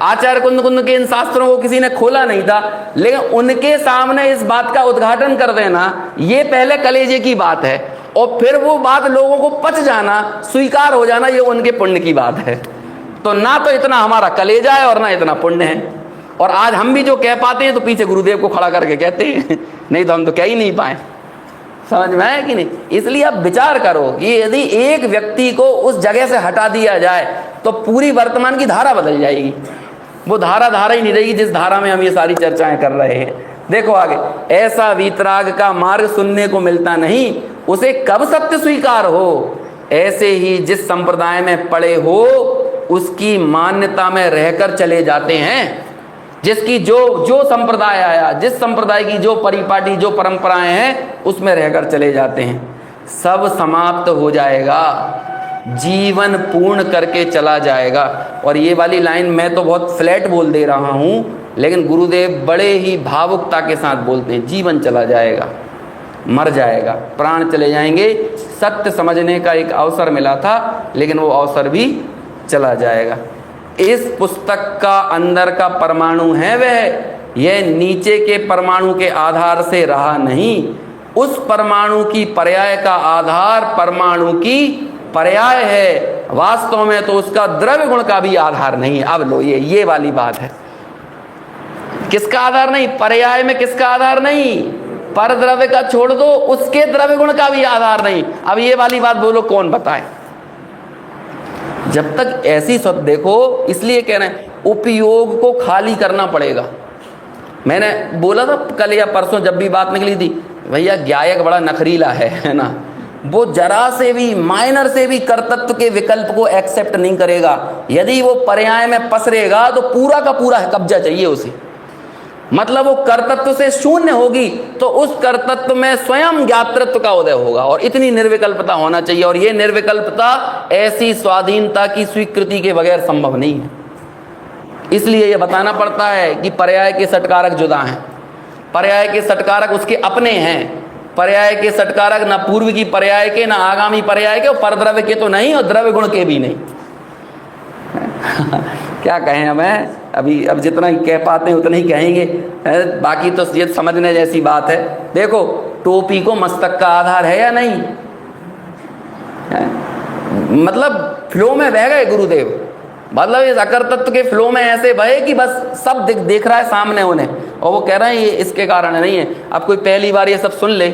आचार्य कुंद के इन शास्त्रों को किसी ने खोला नहीं था, लेकिन उनके सामने इस बात का उद्घाटन कर देना, ये पहले कलेजे की बात है, और फिर वो बात लोगों को पच जाना, स्वीकार हो जाना, ये उनके पुण्य की बात है। तो ना तो इतना हमारा कलेजा है और ना इतना पुण्य है। और आज हम भी जो कह पाते हैं तो पीछे गुरुदेव को खड़ा करके कहते हैं, नहीं तो हम तो कह ही नहीं पाए। समझ में आया कि नहीं? इसलिए आप विचार करो कि यदि एक व्यक्ति को उस जगह से हटा दिया जाए तो पूरी वर्तमान की धारा बदल जाएगी। वो धारा ही नहीं रहेगी जिस धारा में हम ये सारी चर्चाएं कर रहे हैं। देखो आगे, ऐसा वीतराग का मार्ग सुनने को मिलता नहीं, उसे कब सत्य स्वीकार हो। ऐसे ही जिस संप्रदाय में पड़े हो उसकी मान्यता में रहकर चले जाते हैं। जिसकी जो संप्रदाय आया, जिस संप्रदाय की जो परिपाटी, जो परंपराएं हैं, उसमें रहकर चले जाते हैं। सब समाप्त हो जाएगा, जीवन पूर्ण करके चला जाएगा। और ये वाली लाइन मैं तो बहुत फ्लैट बोल दे रहा हूँ, लेकिन गुरुदेव बड़े ही भावुकता के साथ बोलते हैं, जीवन चला जाएगा, मर जाएगा, प्राण चले जाएंगे। सत्य समझने का एक अवसर मिला था, लेकिन वो अवसर भी चला जाएगा। इस पुस्तक का अंदर का परमाणु है वह, यह नीचे के परमाणु के आधार से रहा नहीं। उस परमाणु की पर्याय का आधार परमाणु की पर्याय है, वास्तव में तो उसका द्रव्य गुण का भी आधार नहीं। अब लो, ये वाली बात है। किसका आधार नहीं? पर्याय में किसका आधार नहीं? पर द्रव्य का छोड़ दो, उसके द्रव्य गुण का भी आधार नहीं। अब ये वाली बात बोलो कौन बताए? जब तक ऐसी सब देखो, इसलिए कह रहे हैं उपयोग को खाली करना पड़ेगा। मैंने बोला था कल या परसों जब भी बात निकली थी, भैया गायक बड़ा नखरीला है ना, वो जरा से भी माइनर से भी कर्तृत्व के विकल्प को एक्सेप्ट नहीं करेगा। यदि वो पर्याय में पसरेगा तो पूरा का पूरा कब्जा चाहिए उसे। मतलब वो कर्तृत्व से शून्य होगी तो उस कर्तृत्व में स्वयं ज्ञातृत्व का उदय होगा, और इतनी निर्विकल्पता होना चाहिए। और ये निर्विकल्पता ऐसी स्वाधीनता की स्वीकृति के बगैर संभव नहीं है। इसलिए ये बताना पड़ता है कि पर्याय के सटकारक जुदा हैं, पर्याय के सटकारक उसके अपने हैं। पर्याय के सटकारक न पूर्व की पर्याय के, न आगामी पर्याय के, और परद्रव्य के तो नहीं, और द्रव्य गुण के भी नहीं। क्या कहें हमें, अभी अब जितना कह पाते हैं उतना ही कहेंगे, बाकी तो ये समझने जैसी बात है। देखो, टोपी को मस्तक का आधार है या नहीं है? मतलब फ्लो में बह गए गुरुदेव, मतलब इस अकर तत्व के फ्लो में ऐसे बहे कि बस सब देख रहा है सामने उन्हें, और वो कह रहे हैं ये इसके कारण नहीं है। अब कोई पहली बार ये सब सुन ले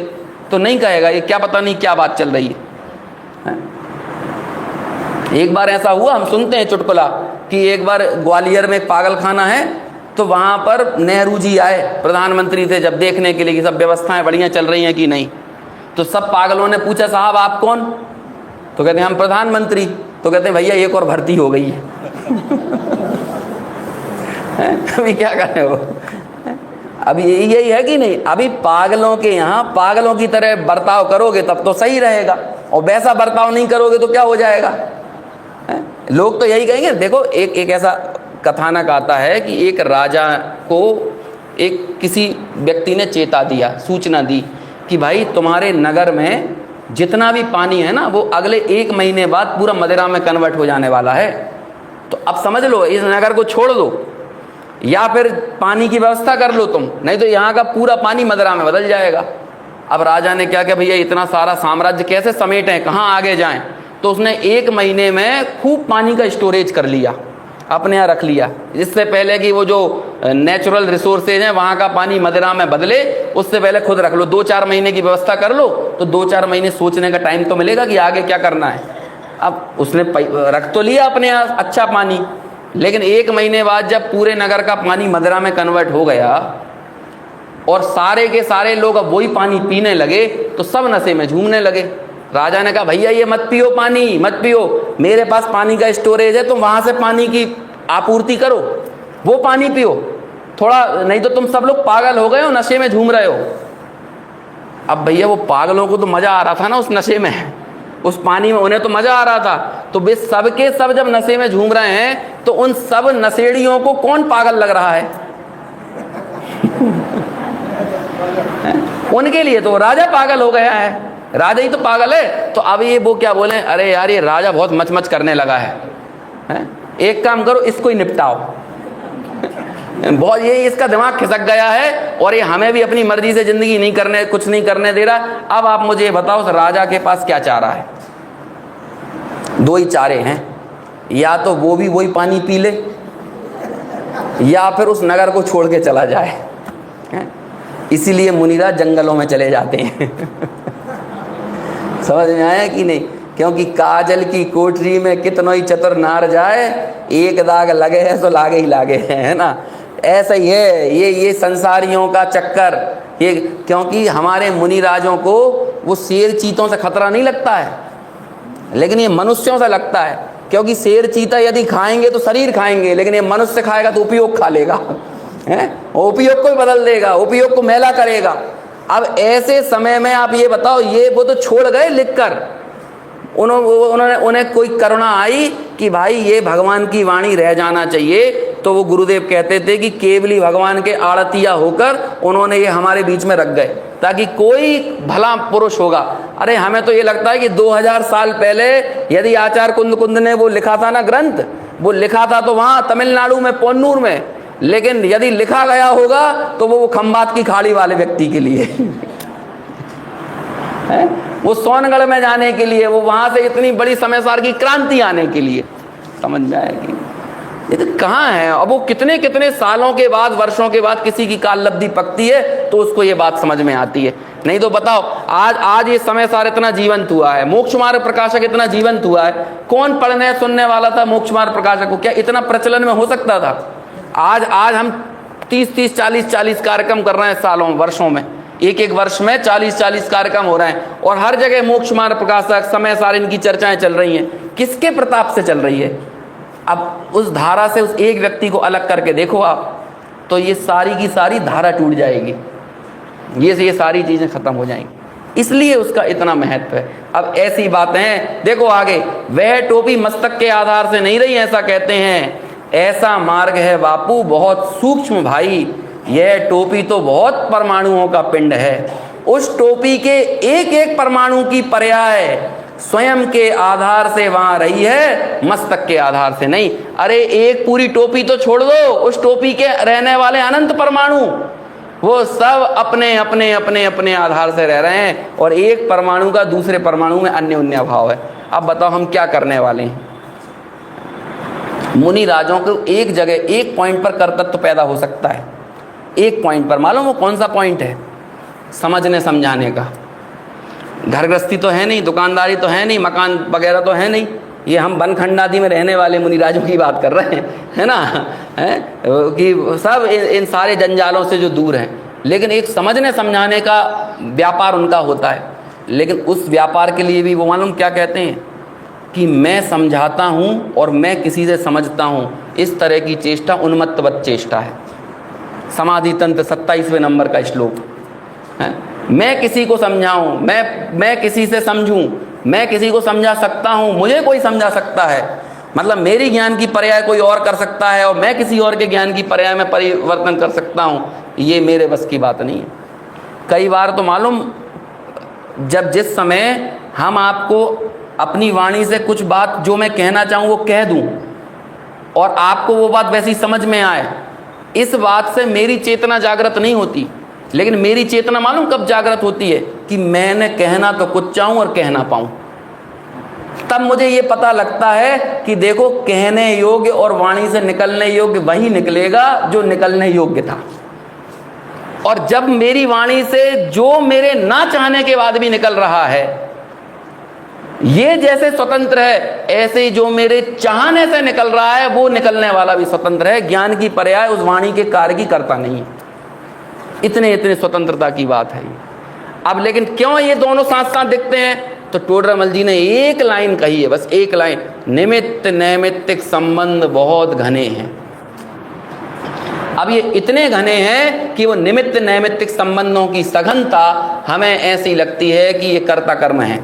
तो नहीं कहेगा ये क्या पता नहीं क्या बात चल रही है। एक बार ऐसा हुआ, हम सुनते हैं चुटकुला कि एक बार ग्वालियर में एक पागल खाना है, तो वहाँ पर नेहरू जी आए, प्रधानमंत्री थे, जब देखने के लिए कि सब व्यवस्थाएं बढ़िया चल रही हैं कि नहीं। तो सब पागलों ने पूछा साहब आप कौन? तो कहते हैं हम प्रधानमंत्री। तो कहते हैं भैया एक और भर्ती हो गई है। अभी क्या करें वो, अभी यही है कि नहीं? अभी पागलों के यहाँ पागलों की तरह बर्ताव करोगे तब तो सही रहेगा, और वैसा बर्ताव नहीं करोगे तो क्या हो जाएगा? लोग तो यही कहेंगे। देखो, एक ऐसा कथानक आता है कि एक राजा को एक किसी व्यक्ति ने चेता दिया, सूचना दी कि भाई तुम्हारे नगर में जितना भी पानी है ना वो अगले 1 महीने बाद पूरा मदिरा में कन्वर्ट हो जाने वाला है। तो अब समझ लो, इस नगर को छोड़ दो या फिर पानी की व्यवस्था कर लो तुम, नहीं तो यहाँ का पूरा पानी मदिरा में बदल जाएगा। अब राजा ने क्या किया, भैया इतना सारा साम्राज्य कैसे समेटें, कहाँ आगे जाएं? तो उसने 1 महीने में खूब पानी का स्टोरेज कर लिया, अपने यहाँ रख लिया। इससे पहले कि वो जो नेचुरल रिसोर्सेज हैं वहाँ का पानी मदिरा में बदले, उससे पहले खुद रख लो। 2-4 महीने की व्यवस्था कर लो तो 2-4 महीने सोचने का टाइम तो मिलेगा कि आगे क्या करना है। अब उसने रख तो लिया अपने यहाँ अच्छा पानी, लेकिन 1 महीने बाद जब पूरे नगर का पानी मदिरा में कन्वर्ट हो गया और सारे के सारे लोग अब वही पानी पीने लगे, तो सब नशे में झूमने लगे। राजा ने कहा भैया ये मत पियो, पानी मत पियो, मेरे पास पानी का स्टोरेज है, तुम वहाँ से पानी की आपूर्ति करो, वो पानी पियो थोड़ा, नहीं तो तुम सब लोग पागल हो गए हो, नशे में झूम रहे हो। अब भैया वो पागलों को तो मज़ा आ रहा था ना उस नशे में, उस पानी में उन्हें तो मज़ा आ रहा था। तो वे सबके सब जब नशे में झूम रहे हैं तो उन सब नशेड़ियों को कौन पागल लग रहा है? उनके लिए तो राजा पागल हो गया है, राजा ही तो पागल है। तो अब ये वो क्या बोले, अरे यार ये राजा बहुत मच करने लगा है, एक काम करो इसको ही निपटाओ। बहुत ये इसका दिमाग खिसक गया है और ये हमें भी अपनी मर्जी से जिंदगी नहीं करने, कुछ नहीं करने दे रहा। अब आप मुझे बताओ उस राजा के पास क्या चारा है? 2 ही चारे हैं, या तो वो भी वही पानी पी ले या फिर उस नगर को छोड़ के चला जाए। इसीलिए मुनिराज जंगलों में चले जाते हैं। समझ में आया कि नहीं? क्योंकि काजल की कोठरी में कितनो ही चतुर नार जाए, एक दाग लगे है तो लागे ही लागे है ना। ऐसा ही है ये संसारियों का चक्कर। ये क्योंकि हमारे मुनिराजों को वो शेर चीतों से खतरा नहीं लगता है, लेकिन ये मनुष्यों से लगता है। क्योंकि शेर चीता यदि खाएंगे तो शरीर खाएंगे, लेकिन ये मनुष्य खाएगा तो उपयोग खा लेगा, है? उपयोग को ही बदल देगा, उपयोग को मैला करेगा। अब ऐसे समय में आप ये बताओ, ये वो तो छोड़ गए लिखकर, उन्हें कोई करुणा आई कि भाई ये भगवान की वाणी रह जाना चाहिए। तो वो गुरुदेव कहते थे कि केवली भगवान के आड़तिया होकर उन्होंने ये हमारे बीच में रख गए, ताकि कोई भला पुरुष होगा। अरे हमें तो ये लगता है कि 2000 साल पहले यदि आचार्य कुंद ने वो लिखा था ना ग्रंथ, वो लिखा था तो वहाँ तमिलनाडु में पोन्नूर में, लेकिन यदि लिखा गया होगा तो वो खंबात की खाड़ी वाले व्यक्ति के लिए है, वो सोनगढ़ में जाने के लिए, वो वहां से इतनी बड़ी समयसार की क्रांति आने के लिए। समझ में आएगी? ये तो कहाँ है? अब वो कितने कितने सालों के बाद, वर्षों के बाद किसी की काल लब्धि पकती है तो उसको ये बात समझ में आती है। नहीं तो बताओ, आज ये समयसार इतना जीवंत हुआ है, मोक्ष मार्ग प्रकाशक इतना जीवंत हुआ है, कौन पढ़ने सुनने वाला था मोक्ष मार्ग प्रकाशक को? क्या इतना प्रचलन में हो सकता था? आज हम 30 40 कार्यक्रम कर रहे हैं, सालों वर्षों में, एक वर्ष में 40 कार्यक्रम हो रहे हैं, और हर जगह मोक्ष मार्ग प्रकाशक समय सार इनकी चर्चाएं चल रही हैं। किसके प्रताप से चल रही है? अब उस धारा से उस एक व्यक्ति को अलग करके देखो आप, तो ये सारी की सारी धारा टूट जाएगी, ये सारी चीजें खत्म हो जाएंगी। इसलिए उसका इतना महत्व है। अब ऐसी बातें हैं, देखो आगे, वह टोपी मस्तक के आधार से नहीं रही, ऐसा कहते हैं। ऐसा मार्ग है बापू बहुत सूक्ष्म भाई, यह टोपी तो बहुत परमाणुओं का पिंड है। उस टोपी के एक एक परमाणु की पर्याय स्वयं के आधार से वहां रही है, मस्तक के आधार से नहीं। अरे एक पूरी टोपी तो छोड़ दो, उस टोपी के रहने वाले अनंत परमाणु, वो सब अपने अपने अपने अपने आधार से रह रहे हैं, और एक परमाणु का दूसरे परमाणु में अन्य उन्य अभाव है। अब बताओ हम क्या करने वाले हैं? मुनि राजों को एक जगह एक पॉइंट पर कर्तृत्व पैदा हो सकता है, एक पॉइंट पर। मालूम वो कौन सा पॉइंट है? समझने समझाने का। घर गृहस्थी तो है नहीं, दुकानदारी तो है नहीं, मकान वगैरह तो है नहीं, ये हम बनखंड आदि में रहने वाले मुनि राजों की बात कर रहे हैं, है ना, है कि सब इन सारे जंजालों से जो दूर हैं। लेकिन एक समझने समझाने का व्यापार उनका होता है। लेकिन उस व्यापार के लिए भी वो मालूम क्या कहते हैं कि मैं समझाता हूँ और मैं किसी से समझता हूँ, इस तरह की चेष्टा उन्मत्तवत चेष्टा है। समाधि तंत्र 27वें नंबर का श्लोक है। मैं किसी को समझाऊं, मैं किसी से समझूं, मैं किसी को समझा सकता हूं, मुझे कोई समझा सकता है, मतलब मेरी ज्ञान की पर्याय कोई और कर सकता है, और मैं किसी और के ज्ञान की पर्याय में परिवर्तन कर सकता हूं, ये मेरे बस की बात नहीं है। कई बार तो मालूम, जब जिस समय हम आपको अपनी वाणी से कुछ बात जो मैं कहना चाहूँ वो कह दूँ और आपको वो बात वैसी समझ में आए, इस बात से मेरी चेतना जागृत नहीं होती। लेकिन मेरी चेतना मालूम कब जागृत होती है? कि मैंने कहना तो कुछ चाहूँ और कह ना पाऊँ। तब मुझे ये पता लगता है कि देखो, कहने योग्य और वाणी से निकलने योग्य वही निकलेगा जो निकलने योग्य था। और जब मेरी वाणी से जो मेरे ना चाहने के बाद भी निकल रहा है, ये जैसे स्वतंत्र है, ऐसे ही जो मेरे चाहने से निकल रहा है वो निकलने वाला भी स्वतंत्र है। ज्ञान की पर्याय उस वाणी के कार्य की करता नहीं है। इतने स्वतंत्रता की बात है ये। अब लेकिन क्यों ये दोनों साथ साथ दिखते हैं? तो टोडरमल जी ने एक लाइन कही है, बस एक लाइन, निमित्त नैमित्तिक संबंध बहुत घने हैं। अब ये इतने घने हैं कि वो निमित्त नैमित्तिक संबंधों की सघनता हमें ऐसी लगती है कि ये कर्ता कर्म है,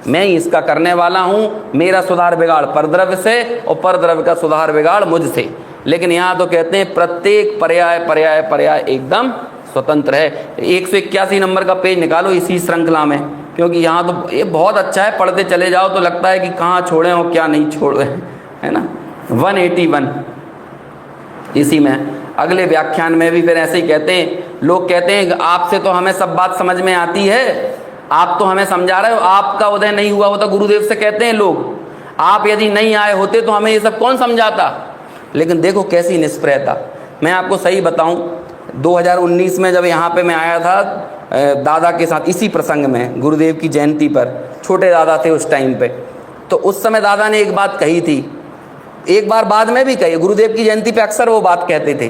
मैं ही इसका करने वाला हूँ, मेरा सुधार बिगाड़ परद्रव्य से और परद्रव्य का सुधार बिगाड़ मुझसे। लेकिन यहाँ तो कहते हैं प्रत्येक पर्याय पर्याय पर्याय एकदम स्वतंत्र है। 181 नंबर का पेज निकालो इसी श्रृंखला में, क्योंकि यहाँ तो ये बहुत अच्छा है, पढ़ते चले जाओ तो लगता है कि कहाँ छोड़े और क्या नहीं छोड़े, है ना। 181 इसी में अगले व्याख्यान में भी फिर ऐसे ही कहते हैं। लोग कहते हैं आपसे तो हमें सब बात समझ में आती है, आप तो हमें समझा रहे हो, आपका उदय नहीं हुआ होता, गुरुदेव से कहते हैं लोग, आप यदि नहीं आए होते तो हमें ये सब कौन समझाता। लेकिन देखो कैसी निष्प्रयता। मैं आपको सही बताऊं, 2019 में जब यहाँ पे मैं आया था दादा के साथ, इसी प्रसंग में गुरुदेव की जयंती पर, छोटे दादा थे उस टाइम पे, तो उस समय दादा ने एक बात कही थी, एक बार बाद में भी कही। गुरुदेव की जयंती पे अक्सर वो बात कहते थे।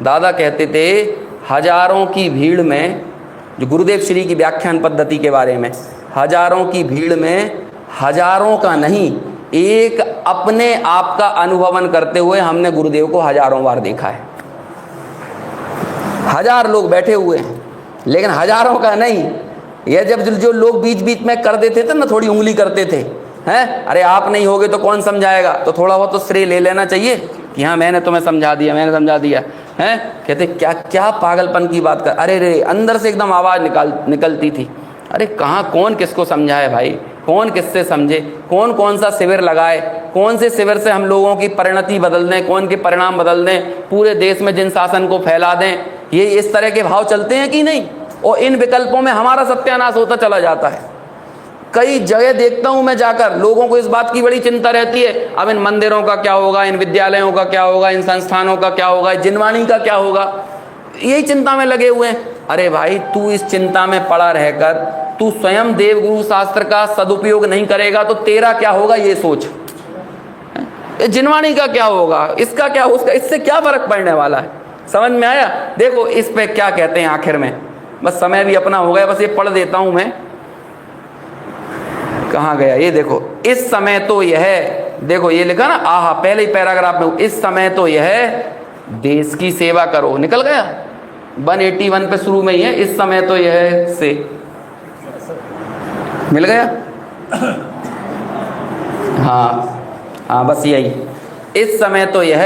दादा कहते थे हजारों की भीड़ में, जो गुरुदेव श्री की व्याख्यान पद्धति के बारे में, हजारों की भीड़ में हजारों का नहीं, एक अपने आप का अनुभवन करते हुए हमने गुरुदेव को हजारों बार देखा है। हजार लोग बैठे हुए हैं लेकिन हजारों का नहीं। यह जब जो लोग बीच बीच में कर देते थे ना, थोड़ी उंगली करते थे, हैं, अरे आप नहीं होगे तो कौन समझाएगा, तो थोड़ा बहुत तो श्रेय ले लेना चाहिए कि हाँ मैंने तुम्हें समझा दिया, मैंने समझा दिया, हैं। कहते क्या क्या पागलपन की बात कर, अरे रे, अंदर से एकदम आवाज़ निकलती थी, अरे कहाँ कौन किसको समझाए भाई, कौन किससे समझे, कौन कौन सा शिविर लगाए, कौन से शिविर से हम लोगों की परिणति बदल दें, कौन के परिणाम बदल दें, पूरे देश में जिन शासन को फैला दें। ये इस तरह के भाव चलते हैं कि नहीं? और इन विकल्पों में हमारा सत्यानाश होता चला जाता है। कई जगह देखता हूं मैं जाकर, लोगों को इस बात की बड़ी चिंता रहती है, अब इन मंदिरों का क्या होगा, इन विद्यालयों का क्या होगा, इन संस्थानों का क्या होगा, जिनवाणी का क्या होगा, यही चिंता में लगे हुए हैं। अरे भाई, तू इस चिंता में पड़ा रहकर तू स्वयं देवगुरु शास्त्र का सदुपयोग नहीं करेगा तो तेरा क्या होगा ये सोच। जिनवाणी का क्या होगा, इसका क्या, उसका, इससे क्या फर्क पड़ने वाला है? समझ में आया? देखो इस पे क्या कहते हैं आखिर में, बस समय भी अपना हो गया, बस ये पढ़ देता हूं मैं, कहाँ गया ये, देखो इस समय तो यह, देखो ये लिखा ना, आहा, पहले ही पैराग्राफ में, इस समय तो यह देश की सेवा करो, निकल गया 181 पे शुरू में ही है, इस समय तो यह से मिल गया। हाँ हाँ, बस यही, इस समय तो यह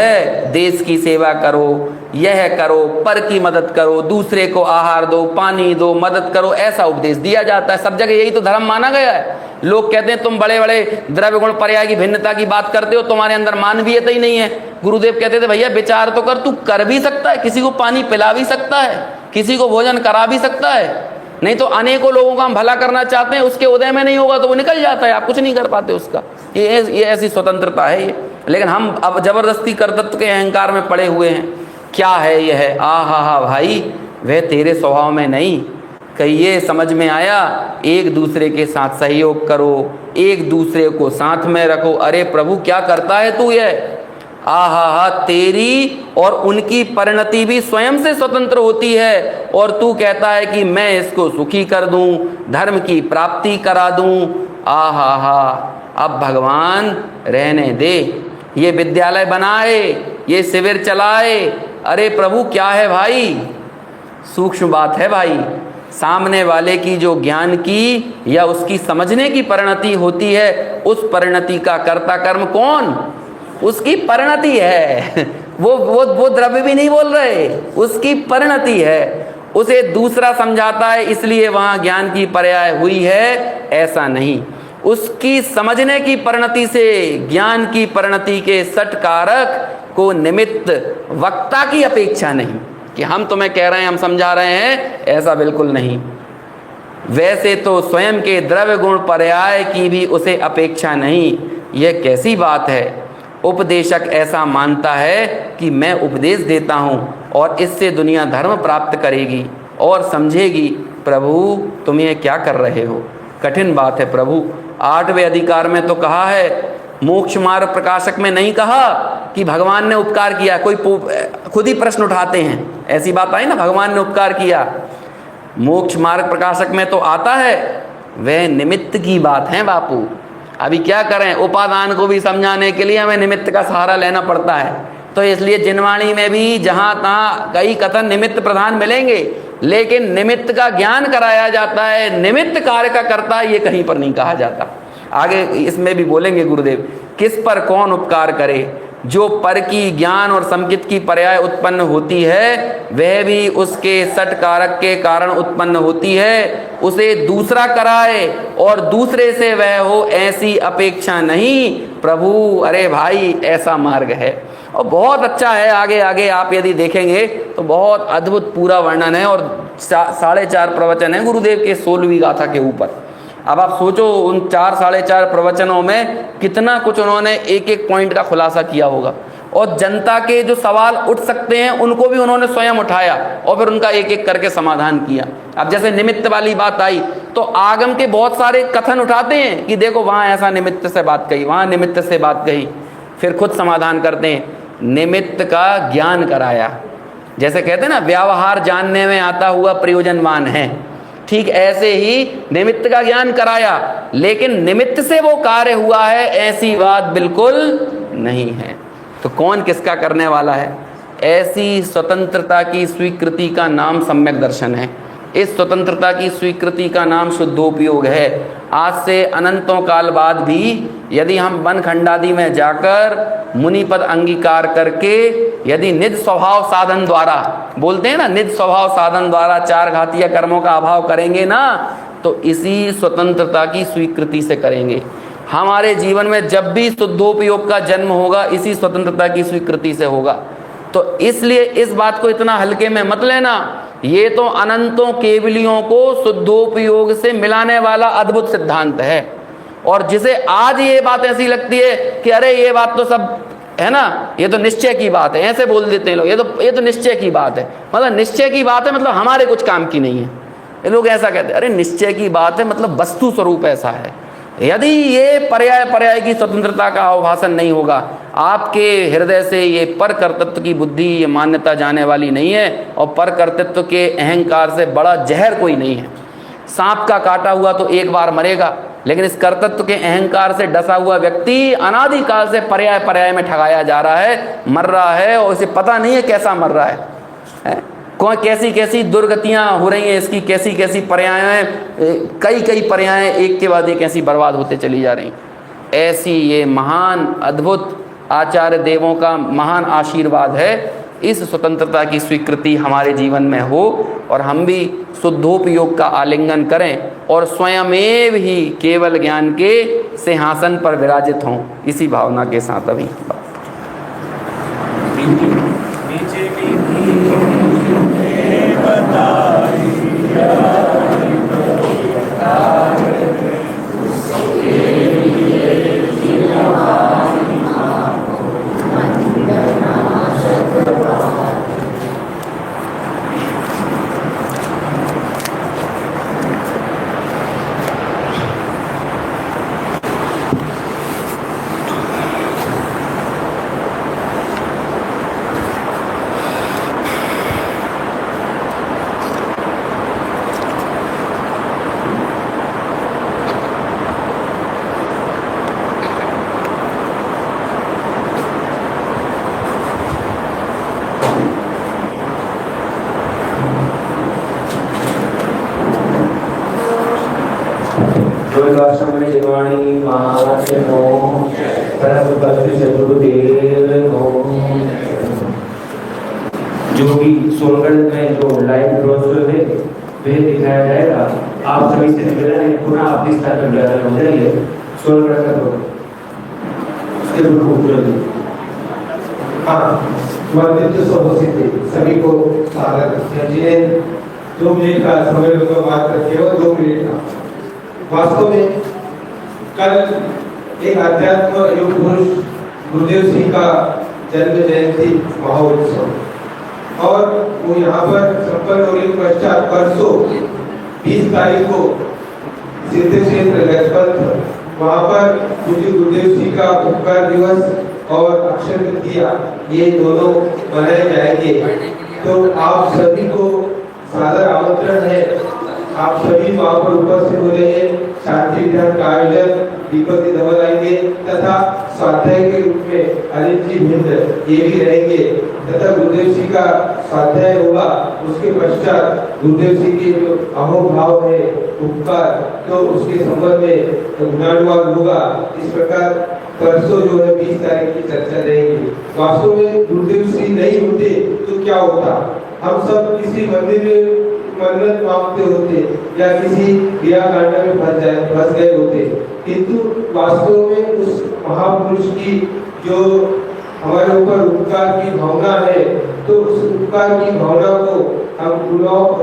देश की सेवा करो, यह करो, पर की मदद करो, दूसरे को आहार दो, पानी दो, मदद करो, ऐसा उपदेश दिया जाता है। सब जगह यही तो धर्म माना गया है। लोग कहते हैं तुम बड़े बड़े द्रव्य गुण पर्याय की भिन्नता की बात करते हो, तुम्हारे अंदर मानवीयता ही नहीं है। गुरुदेव कहते थे भैया विचार तो कर, तू कर भी सकता है, किसी को पानी पिला भी सकता है, किसी को भोजन करा भी सकता है। नहीं तो अनेकों लोगों का हम भला करना चाहते हैं, उसके उदय में नहीं होगा तो वो निकल जाता है, आप कुछ नहीं कर पाते उसका। ये ऐसी स्वतंत्रता है ये। लेकिन हम अब जबरदस्ती कर्तृत्व के अहंकार में पड़े हुए हैं। क्या है यह है? हा भाई, वह तेरे स्वभाव में नहीं। कहीं ये समझ में आया, एक दूसरे के साथ सहयोग करो, एक दूसरे को साथ में रखो। अरे प्रभु क्या करता है तू यह? आहा, तेरी और उनकी परिणति भी स्वयं से स्वतंत्र होती है, और तू कहता है कि मैं इसको सुखी कर दूं, धर्म की प्राप्ति करा दूं। आहा, अब भगवान रहने दे, ये विद्यालय बनाए, ये शिविर चलाए। अरे प्रभु क्या है भाई? सूक्ष्म बात है भाई। सामने वाले की जो ज्ञान की या उसकी समझने की परिणति होती है, उस परिणति का कर्ता कर्म कौन? उसकी परिणति है। वो द्रव्य भी नहीं बोल रहे, उसकी परिणति है। उसे दूसरा समझाता है इसलिए वहां ज्ञान की पर्याय हुई है, ऐसा नहीं। उसकी समझने की परिणति से ज्ञान की परिणति के सटकारक को निमित्त वक्ता की अपेक्षा नहीं कि हम तुम्हें कह रहे हैं, हम समझा रहे हैं, ऐसा बिल्कुल नहीं। वैसे तो स्वयं के द्रव्य गुण पर्याय की भी उसे अपेक्षा नहीं। यह कैसी बात है? उपदेशक ऐसा मानता है कि मैं उपदेश देता हूँ और इससे दुनिया धर्म प्राप्त करेगी और समझेगी। प्रभु तुम ये क्या कर रहे हो? कठिन बात है प्रभु। 8वें अधिकार में तो कहा है, मोक्ष मार्ग प्रकाशक में नहीं कहा कि भगवान ने उपकार किया। कोई खुद ही प्रश्न उठाते हैं, ऐसी बात आई ना, भगवान ने उपकार किया। मोक्ष मार्ग प्रकाशक में तो आता है, वह निमित्त की बात है बापू। अभी क्या करें, उपादान को भी समझाने के लिए हमें निमित्त का सहारा लेना पड़ता है। तो इसलिए जिनवाणी में भी जहाँ तहाँ कई कथन निमित्त प्रधान मिलेंगे, लेकिन निमित्त का ज्ञान कराया जाता है, निमित्त कार्य का करता है, ये कहीं पर नहीं कहा जाता। आगे इसमें भी बोलेंगे गुरुदेव, किस पर कौन उपकार करे। जो पर की ज्ञान और संकित की पर्याय उत्पन्न होती है, वह भी उसके सट कारक के कारण उत्पन्न होती है। उसे दूसरा कराए और दूसरे से वह हो, ऐसी अपेक्षा नहीं प्रभु। अरे भाई, ऐसा मार्ग है और बहुत अच्छा है। आगे आगे आप यदि देखेंगे तो बहुत अद्भुत पूरा वर्णन है और 4.5 प्रवचन है गुरुदेव के 16वीं गाथा के ऊपर। अब आप सोचो उन 4-4.5 प्रवचनों में कितना कुछ उन्होंने एक एक पॉइंट का खुलासा किया होगा, और जनता के जो सवाल उठ सकते हैं उनको भी उन्होंने स्वयं उठाया और फिर उनका एक एक करके समाधान किया। अब जैसे निमित्त वाली बात आई तो आगम के बहुत सारे कथन उठाते हैं कि देखो वहाँ ऐसा निमित्त से बात कही, वहाँ निमित्त से बात कही, फिर खुद समाधान करते हैं। निमित्त का ज्ञान कराया, जैसे कहते हैं ना, व्यवहार जानने में आता हुआ प्रयोजनवान है, ठीक ऐसे ही निमित्त का ज्ञान कराया, लेकिन निमित्त से वो कार्य हुआ है ऐसी बात बिल्कुल नहीं है। तो कौन किसका करने वाला है? ऐसी स्वतंत्रता की स्वीकृति का नाम सम्यक दर्शन है। इस स्वतंत्रता की स्वीकृति का नाम शुद्धोपयोग है। आज से अनंतों काल बाद भी यदि हम वन खंडादि में जाकर मुनिपद अंगीकार करके यदि निज स्वभाव साधन द्वारा, बोलते हैं ना, निज स्वभाव साधन द्वारा 4 घातीय कर्मों का अभाव करेंगे ना, तो इसी स्वतंत्रता की स्वीकृति से करेंगे। हमारे जीवन में जब भी शुद्धोपयोग का जन्म होगा, इसी स्वतंत्रता की स्वीकृति से होगा। तो इसलिए इस बात को इतना हल्के में मत लेना। ये तो अनंतों केवलियों को शुद्धोपयोग से मिलाने वाला अद्भुत सिद्धांत है, और जिसे आज ये बात ऐसी लगती है कि अरे ये बात तो सब है ना, ये तो निश्चय की बात है, ऐसे बोल देते हैं लोग, ये तो निश्चय की बात है। मतलब निश्चय की बात है मतलब हमारे कुछ काम की नहीं है, ये लोग ऐसा कहते हैं। अरे निश्चय की बात है मतलब वस्तु स्वरूप ऐसा है। यदि ये पर्याय की स्वतंत्रता का आभासन नहीं होगा, आपके हृदय से ये पर कर्तृत्व की बुद्धि, ये मान्यता जाने वाली नहीं है, और पर कर्तृत्व के अहंकार से बड़ा जहर कोई नहीं है। सांप का काटा हुआ तो एक बार मरेगा, लेकिन इस कर्तृत्व के अहंकार से डसा हुआ व्यक्ति अनादिकाल से पर्याय में ठगाया जा रहा है, मर रहा है, और इसे पता नहीं है कैसा मर रहा है? कौन कैसी कैसी दुर्गतियां हो रही हैं इसकी, कैसी कैसी पर्यायें, कई पर्यायें एक के बाद एक ऐसी बर्बाद होते चली जा रही। ऐसी ये महान अद्भुत आचार्य देवों का महान आशीर्वाद है इस स्वतंत्रता की स्वीकृति हमारे जीवन में हो और हम भी शुद्धोपयोग का आलिंगन करें और स्वयमेव ही केवल ज्ञान के सिंहासन पर विराजित हों। इसी भावना के साथ अभी जो भी सोनगढ़ में जो लाइव ब्रोशर है वह दिखाया जाएगा। आप सभी से निवेदन है पुनः आप इस तरह का हो जाइए सोनगढ़ का सभी को स्वागत है। 2 मिनट का समय बात केवल 2 मिनट का। वास्तव में कल एक अध्यात्म योग पुरुष गुरुदेव सिंह का जन्म जयंती महोत्सव और वो यहाँ पर संपन्न होने के पश्चात परसों 20 तारीख को सिद्ध क्षेत्र लखपत वहाँ पर पूज्य गुरुदेव सिंह का उपकार दिवस और अक्षर तृतीया ये दोनों मनाए जाएंगे। तो आप सभी को सादर आमंत्रण है। आप सभी वहाँ पर उपस्थित हो रहे हैं। शांति विधान का आयोजन दीपक जी धवल आएंगे तथा स्वाध्याय के रूप में अनिल जी भिंद ये भी रहेंगे तथा गुरुदेव सिंह का स्वाध्याय होगा। उसके पश्चात गुरुदेव सिंह के जो अहोभाव है उपकार तो उसके संबंध में गुणानुवाद होगा। इस प्रकार परसों जो है 20 तारीख की चर्चा रहेगी। वास्तव में गुरुदेव सिंह नहीं होते तो क्या होता? हम सब किसी मंदिर में मन्नत मांगते होते या किसी क्रिया कांड में फंस गए होते, किंतु वास्तव में उस महापुरुष की जो हमारे ऊपर उपकार की भावना है तो उस उपकार की भावना को हम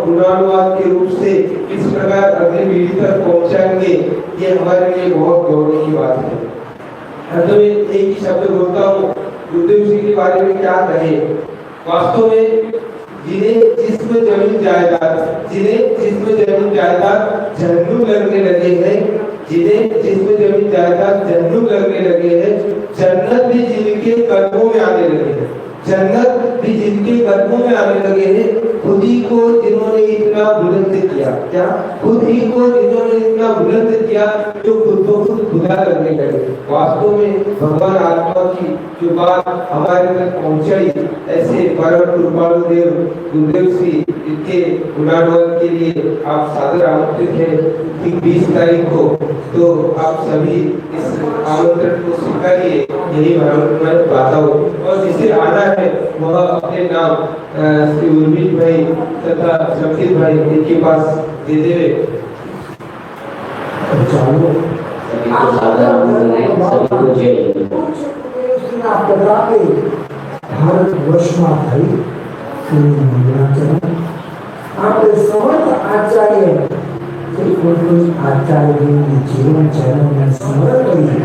गुणानुवाद के रूप से किस प्रकार अगली पीढ़ी तक पहुंचाएंगे ये हमारे लिए बहुत गौरव की बात है। तो एक ही शब्द बोलता हूँ गुरुदेव सिंह के बारे में क्या कहे। वास्तव में जिन्हें जिसमें जमीन जायदाद झन्नू लगने लगे हैं, जिन्हें जिसमें जमीन जायदाद झन्नू लगने लगे हैं, जन्नत भी जिनके कदमों में आने लगे हैं, जन्नत भी जिनके कदमों में आने लगे हैं। खुद ही को जिन्होंने इतना बुलंद किया, क्या खुद ही को जिन्होंने इतना बुलंद किया जो खुद को खुद खुदा करने लगे। वास्तव में भगवान आत्मा की जो बात हमारे तक पहुंचाई ऐसे परम कृपालु देव गुरुदेव सिंह इनके गुणानुवाद के लिए आप सादर आमंत्रित हैं 20 तारीख को। तो आप सभी इस आमंत्रण को स्वीकारिए। यही मैं बात हूँ और जिसे आना है वह अपने नाम श्री उर्मिल भाई तथा शमशीर भाई इनके पास दे देवे। भारतवर्षમાં થઈ આપણે સમર્થ આચાર્ય કોઈ આચાર્યનું જીવન ચરણને સ્મરણ કરી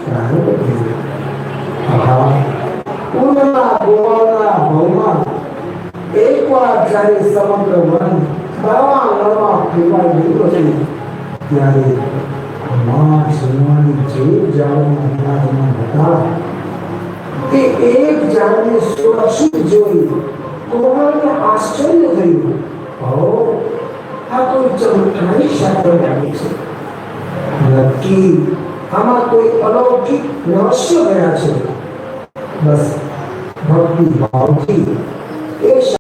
પ્રારંભ કર્યો। પૂર્ણના ગોવાળના ભવમાં એકવાર જ્યારે સમગ્ર વન નવા ફેરવાઈ ગયું હતું ત્યારે મા જન્મની જે જાળમાં હતા તે એક જાળને સુરક્ષિત જોઈ કોમળને આશ્ચર્ય થયું। આ કોઈ ચમત્કારી શાસ્ત્ર લાગે છે। નક્કી આમાં કોઈ અલૌકિક રહસ્ય ગયા છે। બસ ભક્તિ ભાવથી એ